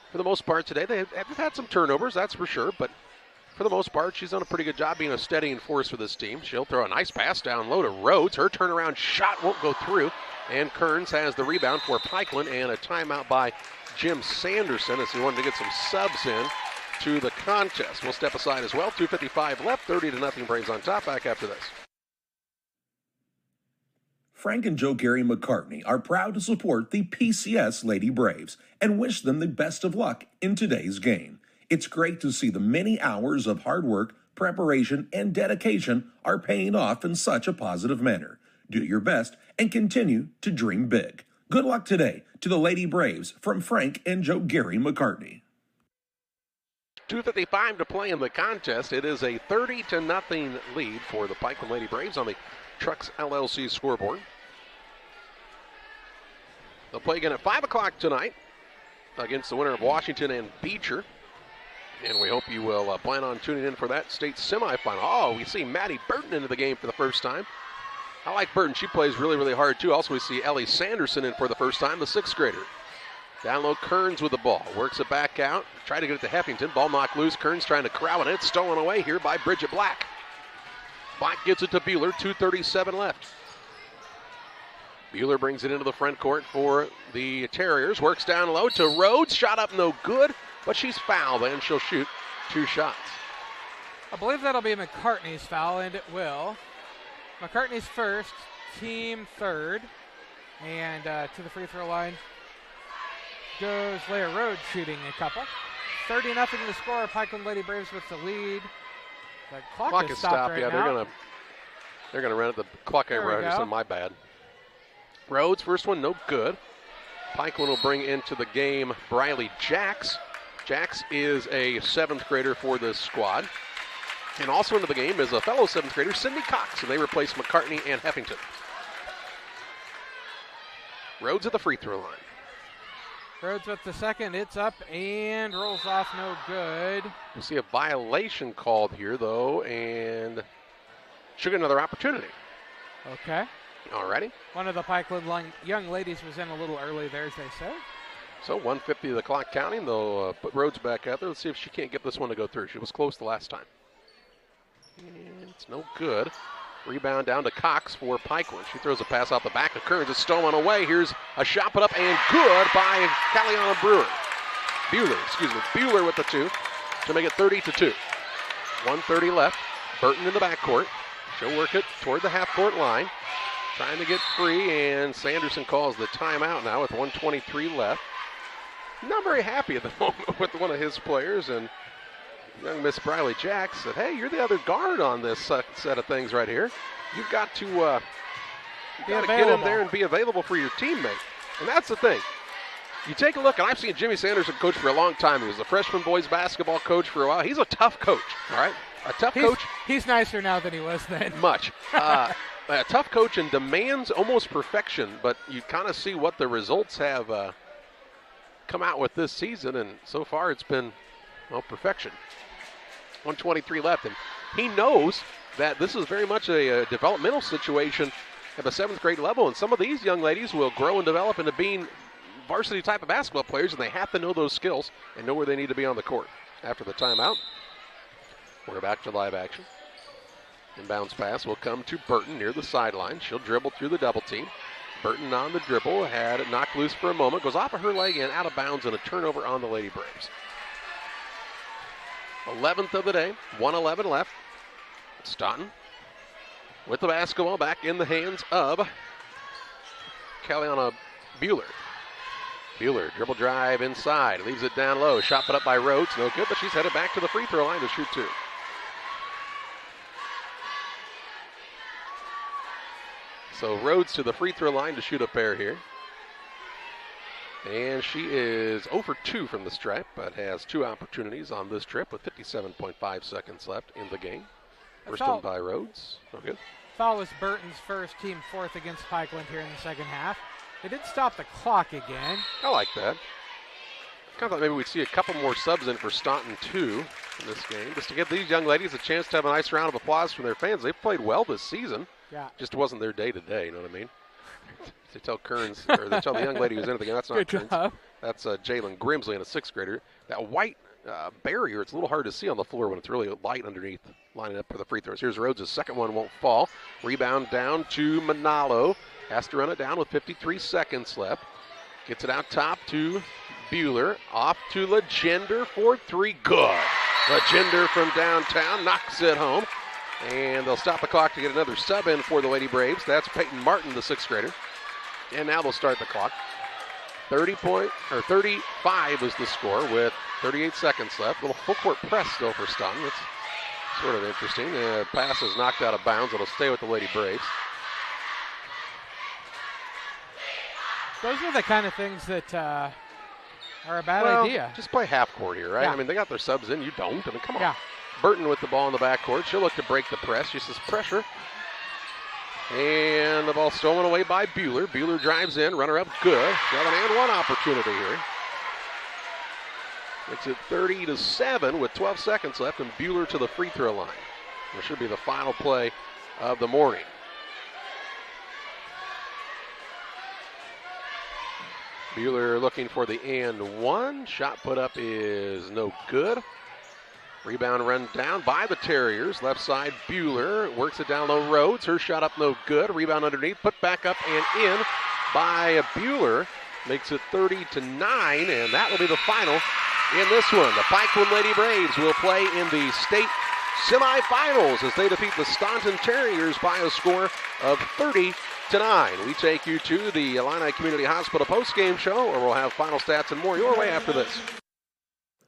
for the most part today. They've had some turnovers, that's for sure, but for the most part, she's done a pretty good job being a steadying force for this team. She'll throw a nice pass down low to Rhodes. Her turnaround shot won't go through, and Kearns has the rebound for Pikeland, and a timeout by Jim Sanderson as he wanted to get some subs in to the contest. We'll step aside as well. 2:55 left, 30-0 Braves on top. Back after this. Frank and Joe Gary McCartney are proud to support the PCS Lady Braves and wish them the best of luck in today's game. It's great to see the many hours of hard work, preparation, and dedication are paying off in such a positive manner. Do your best and continue to dream big. Good luck today to the Lady Braves from Frank and Joe Gary McCartney. 2:55 to play in the contest. It is a 30-0 lead for the Pikeland Lady Braves on the Trucks LLC scoreboard. They'll play again at 5 o'clock tonight against the winner of Washington and Beecher. And we hope you will plan on tuning in for that state semifinal. Oh, we see Maddie Burton into the game for the first time. I like Burton. She plays really, really hard, too. Also, we see Ellie Sanderson in for the first time, the 6th grader. Down low, Kearns with the ball. Works it back out. Try to get it to Heffington. Ball knocked loose. Kearns trying to corral it. It's stolen away here by Bridget Black. Black gets it to Bueller. 2:37 left. Bueller brings it into the front court for the Terriers. Works down low to Rhodes. Shot up no good, but she's fouled, and she'll shoot 2 shots. I believe that'll be McCartney's foul, and it will. McCartney's first, team third. And to the free throw line goes Leah Rhodes shooting a couple. 30-0 the score. Pikeland Lady Braves with the lead. The clock is stopped right now. They're gonna run it. The clock error, my bad. Rhodes, first one, no good. Pikeland will bring into the game Briley Jacks. Jacks is a 7th grader for this squad. And also into the game is a fellow 7th grader, Sydney Cox, and they replace McCartney and Heffington. Rhodes at the free throw line. Rhodes with the second. It's up and rolls off, no good. We'll see a violation called here, though, and should get another opportunity. Okay. Alrighty. One of the Pikeland young ladies was in a little early there, as they say. So 1:50 of the clock counting. They'll put Rhodes back out there. Let's see if she can't get this one to go through. She was close the last time. And it's no good. Rebound down to Cox for Pikeland. She throws a pass out the back of Kearns. It's stolen away. Here's a shot put up and good by Caliana Bueller with the 2 to make it 30-2. 1:30 left. Burton in the backcourt. She'll work it toward the half-court line. Trying to get free, and Sanderson calls the timeout now with 1:23 left. Not very happy at the moment with one of his players, and young Miss Briley Jacks said, hey, you're the other guard on this set of things right here. You've got to get in there and be available for your teammate. And that's the thing. You take a look, and I've seen Jimmy Sanderson coach for a long time. He was a freshman boys basketball coach for a while. He's a tough coach, all right? A tough coach. He's nicer now than he was then. Much. A tough coach and demands almost perfection, but you kind of see what the results have come out with this season, and so far it's been, well, perfection. 1:23 left, and he knows that this is very much a developmental situation at the 7th grade level, and some of these young ladies will grow and develop into being varsity type of basketball players, and they have to know those skills and know where they need to be on the court. After the timeout, we're back to live action. Inbounds pass will come to Burton near the sideline. She'll dribble through the double team. Burton on the dribble, had it knocked loose for a moment, goes off of her leg and out of bounds, and a turnover on the Lady Braves. 11th of the day, 1:11 left. Staunton with the basketball back in the hands of Caliana Bueller. Bueller, dribble drive inside, leaves it down low. Shot put up by Rhodes, no good, but she's headed back to the free throw line to shoot 2. So Rhodes to the free throw line to shoot a pair here. And she is 0 for 2 from the stripe, but has 2 opportunities on this trip with 57.5 seconds left in the game. First one by Rhodes. No good. Foul was Burton's first, team 4th against Pikeland here in the second half. They did stop the clock again. I like that. Kind of thought maybe we'd see a couple more subs in for Staunton, too, in this game, just to give these young ladies a chance to have a nice round of applause from their fans. They've played well this season. Yeah. Just wasn't their day today, you know what I mean? They tell Kearns, or they tell the young lady who's in the game, that's not Good Kearns. job. That's Jalen Grimsley, and a 6th grader. That white barrier, it's a little hard to see on the floor when it's really light underneath, lining up for the free throws. Here's Rhodes' second one, won't fall. Rebound down to Manalo. Has to run it down with 53 seconds left. Gets it out top to Bueller. Off to Legender for 3. Good. Legender from downtown knocks it home. And they'll stop the clock to get another sub in for the Lady Braves. That's Peyton Martin, the 6th grader. And now they'll start the clock. 35 is the score with 38 seconds left. Little full court press still for Staunton. That's sort of interesting. The pass is knocked out of bounds. It'll stay with the Lady Braves. Those are the kind of things that are a bad idea. Just play half court here, right? Yeah. I mean, they got their subs in. You don't. I mean, come on. Yeah. Burton with the ball in the backcourt. She'll look to break the press. She says pressure. And the ball stolen away by Bueller. Bueller drives in. Runner up good. Got an and one opportunity here. Makes it 30-7 with 12 seconds left, and Bueller to the free throw line. This should be the final play of the morning. Bueller looking for the and one. Shot put up is no good. Rebound run down by the Terriers. Left side, Bueller works it down low. Rhodes. Her shot up no good. Rebound underneath. Put back up and in by Bueller. Makes it 30-9, and that will be the final in this one. The Pikeland Lady Braves will play in the state semifinals as they defeat the Staunton Terriers by a score of 30-9. We take you to the Illini Community Hospital postgame show, where we'll have final stats and more your way after this.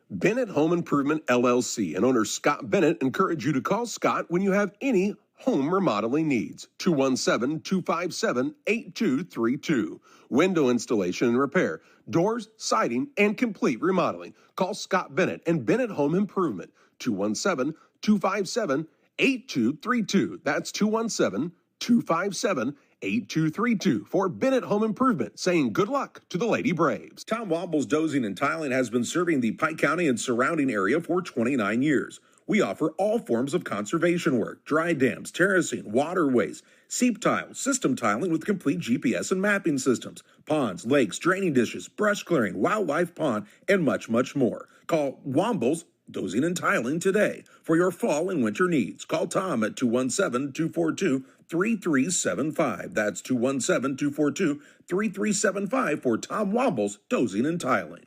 Bennett Home Improvement LLC and owner Scott Bennett encourage you to call Scott when you have any home remodeling needs. 217-257-8232. Window installation and repair, doors, siding, and complete remodeling. Call Scott Bennett and Bennett Home Improvement. 217-257-8232. That's 217-257-8232 for Bennett Home Improvement, saying good luck to the Lady Braves. Tom Womble's Dozing and Tiling has been serving the Pike County and surrounding area for 29 years. We offer all forms of conservation work, dry dams, terracing, waterways, seep tile, system tiling with complete GPS and mapping systems, ponds, lakes, draining dishes, brush clearing, wildlife pond, and much, much more. Call Womble's Dozing and Tiling today for your fall and winter needs. Call Tom at 217-242-3375. That's 217-242-3375 for Tom Womble's Dozing and Tiling.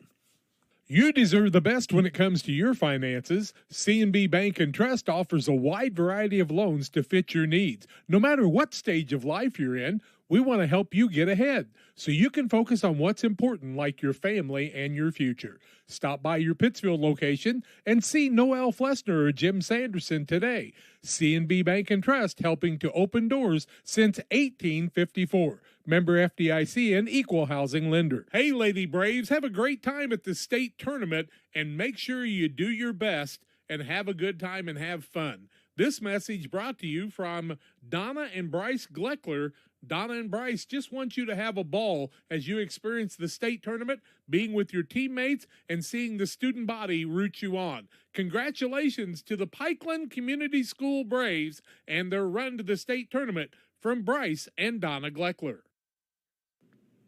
You deserve the best when it comes to your finances. C&B Bank and Trust offers a wide variety of loans to fit your needs. No matter what stage of life you're in, we want to help you get ahead so you can focus on what's important, like your family and your future. Stop by your Pittsfield location and see Noel Flessner or Jim Sanderson today. C&B Bank and Trust, helping to open doors since 1854. Member FDIC and equal housing lender. Hey, Lady Braves, have a great time at the state tournament and make sure you do your best and have a good time and have fun. This message brought to you from Donna and Bryce Gleckler. Donna and Bryce just want you to have a ball as you experience the state tournament, being with your teammates, and seeing the student body root you on. Congratulations to the Pikeland Community School Braves and their run to the state tournament from Bryce and Donna Gleckler.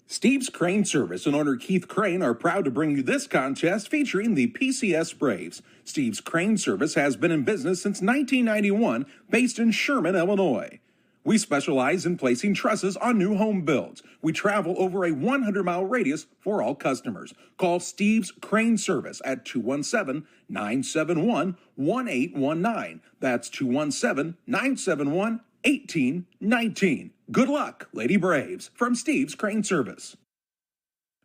Steve's Crane Service and owner Keith Crane are proud to bring you this contest featuring the PCS Braves. Steve's Crane Service has been in business since 1991, based in Sherman, Illinois. We specialize in placing trusses on new home builds. We travel over a 100-mile radius for all customers. Call Steve's Crane Service at 217-971-1819. That's 217-971-1819. Good luck, Lady Braves, from Steve's Crane Service.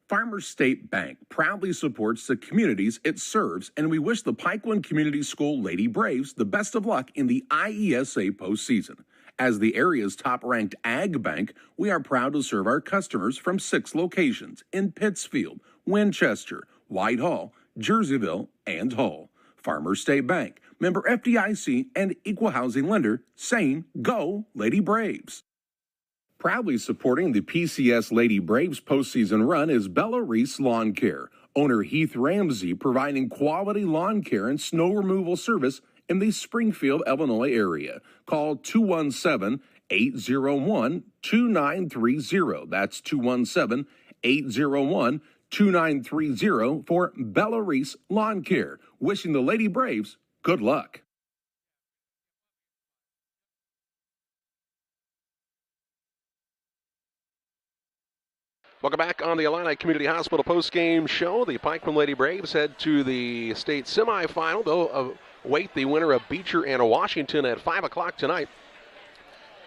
Farmers State Bank proudly supports the communities it serves, and we wish the Pikeland Community School Lady Braves the best of luck in the IESA postseason. As the area's top-ranked ag bank, we are proud to serve our customers from 6 locations in Pittsfield, Winchester, Whitehall, Jerseyville, and Hull. Farmers State Bank, member FDIC, and equal housing lender, saying, go Lady Braves. Proudly supporting the PCS Lady Braves postseason run is Bella Reese Lawn Care. Owner Heath Ramsey providing quality lawn care and snow removal service in the Springfield, Illinois area. Call 217-801-2930. That's 217-801-2930 for Bella Reese Lawn Care. Wishing the Lady Braves good luck. Welcome back on the Illini Community Hospital postgame show. The Pikeland Lady Braves head to the state semifinal. They'll await the winner of Beecher and Washington at 5 o'clock tonight.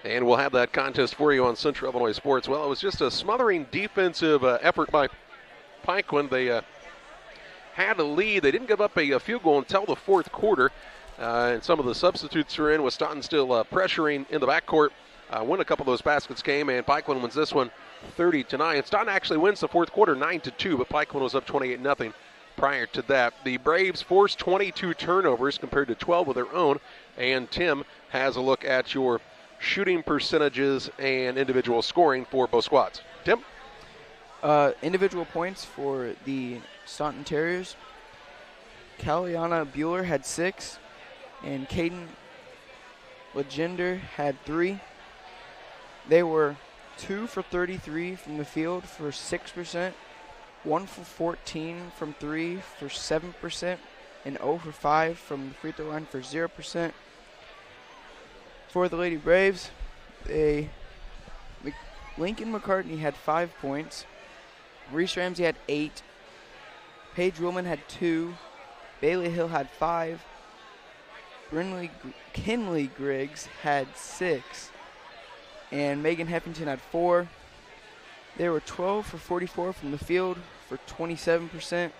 And we'll have that contest for you on Central Illinois Sports. Well, it was just a smothering defensive effort by Pikeland. They had a lead. They didn't give up a field goal until the fourth quarter. And some of the substitutes are in with Staunton still pressuring in the backcourt. When a couple of those baskets came, and Pikeland wins this one 30-9. Staunton actually wins the fourth quarter 9-2, but Pikeland was up 28-0 prior to that. The Braves forced 22 turnovers compared to 12 of their own, and Tim has a look at your shooting percentages and individual scoring for both squads. Tim? Individual points for the Staunton Terriers. Caliana Bueller had 6, and Caden Legender had 3. They were 2 for 33 from the field for 6%, 1 for 14 from 3 for 7%, and 0 for 5 from the free throw line for 0%. For the Lady Braves, Lincoln McCartney had 5 points, Reese Ramsey had 8, Paige Willman had 2, Bailey Hill had 5, Kinley Griggs had 6, and Megan Heffington had 4. They were 12 for 44 from the field for 27%,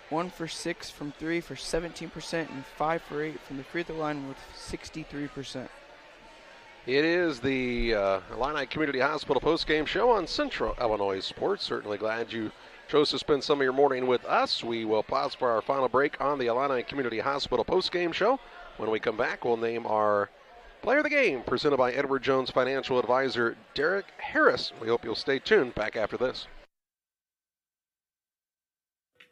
1 for 6 from 3 for 17%, and 5 for 8 from the free throw line with 63%. It is the Illini Community Hospital postgame show on Central Illinois Sports. Certainly glad you chose to spend some of your morning with us. We will pause for our final break on the Illini Community Hospital postgame show. When we come back, we'll name our player of the game, presented by Edward Jones financial advisor Derek Harris. We hope you'll stay tuned. Back after this.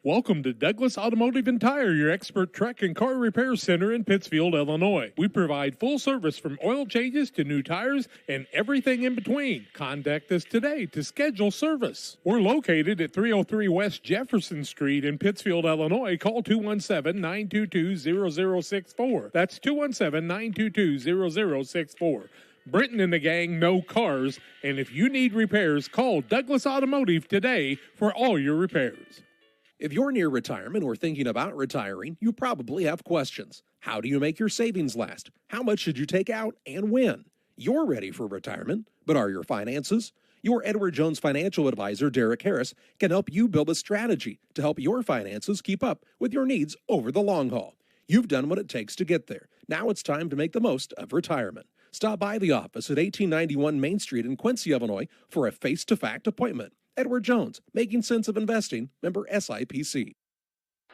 Welcome to Douglas Automotive and Tire, your expert truck and car repair center in Pittsfield, Illinois. We provide full service from oil changes to new tires and everything in between. Contact us today to schedule service. We're located at 303 West Jefferson Street in Pittsfield, Illinois. Call 217-922-0064. That's 217-922-0064. Brenton and the gang know cars, and if you need repairs, call Douglas Automotive today for all your repairs. If you're near retirement or thinking about retiring, you probably have questions. How do you make your savings last? How much should you take out and when? You're ready for retirement, but are your finances? Your Edward Jones financial advisor, Derek Harris, can help you build a strategy to help your finances keep up with your needs over the long haul. You've done what it takes to get there. Now it's time to make the most of retirement. Stop by the office at 1891 Main Street in Quincy, Illinois for a face-to-face appointment. Edward Jones, making sense of investing, member SIPC.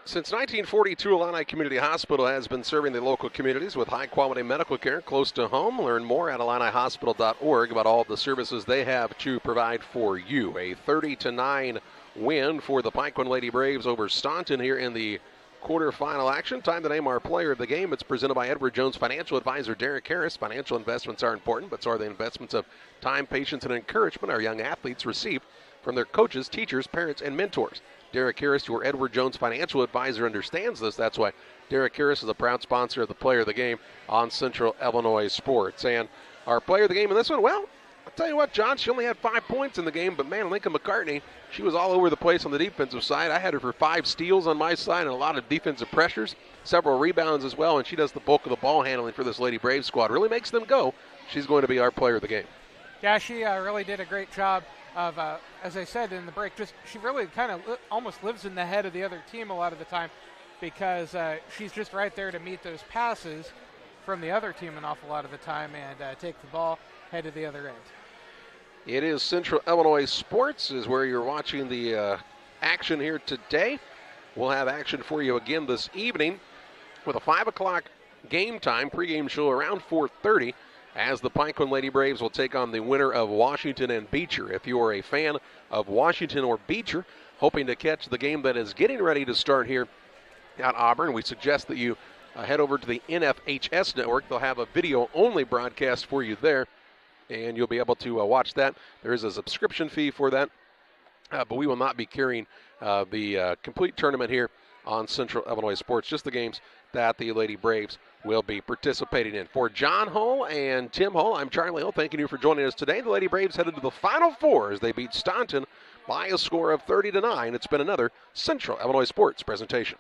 Since 1942, Illini Community Hospital has been serving the local communities with high-quality medical care close to home. Learn more at IlliniHospital.org about all the services they have to provide for you. A 30-9 win for the Pikeland Lady Braves over Staunton here in the quarterfinal action. Time to name our player of the game. It's presented by Edward Jones financial advisor Derek Harris. Financial investments are important, but so are the investments of time, patience, and encouragement our young athletes receive from their coaches, teachers, parents, and mentors. Derek Harris, your Edward Jones financial advisor, understands this. That's why Derek Harris is a proud sponsor of the player of the game on Central Illinois Sports. And our player of the game in this one, well, I'll tell you what, John, she only had 5 points in the game, but man, Lincoln McCartney, she was all over the place on the defensive side. I had her for 5 steals on my side and a lot of defensive pressures, several rebounds as well, and she does the bulk of the ball handling for this Lady Braves squad. Really makes them go. She's going to be our player of the game. Yeah, she really did a great job of, as I said in the break, she really kind of almost lives in the head of the other team a lot of the time because she's just right there to meet those passes from the other team an awful lot of the time and take the ball head to the other end. It is Central Illinois Sports is where you're watching the action here today. We'll have action for you again this evening with a 5 o'clock game time, pregame show around 4:30. As the Pikeland Lady Braves will take on the winner of Washington and Beecher. If you are a fan of Washington or Beecher, hoping to catch the game that is getting ready to start here at Auburn, we suggest that you head over to the NFHS network. They'll have a video-only broadcast for you there, and you'll be able to watch that. There is a subscription fee for that, but we will not be carrying the complete tournament here on Central Illinois Sports, just the games that the Lady Braves will be participating in. For John Hull and Tim Hull, I'm Charlie Hull. Thanking you for joining us today. The Lady Braves headed to the Final Four as they beat Staunton by a score of 30-9. It's been another Central Illinois Sports presentation.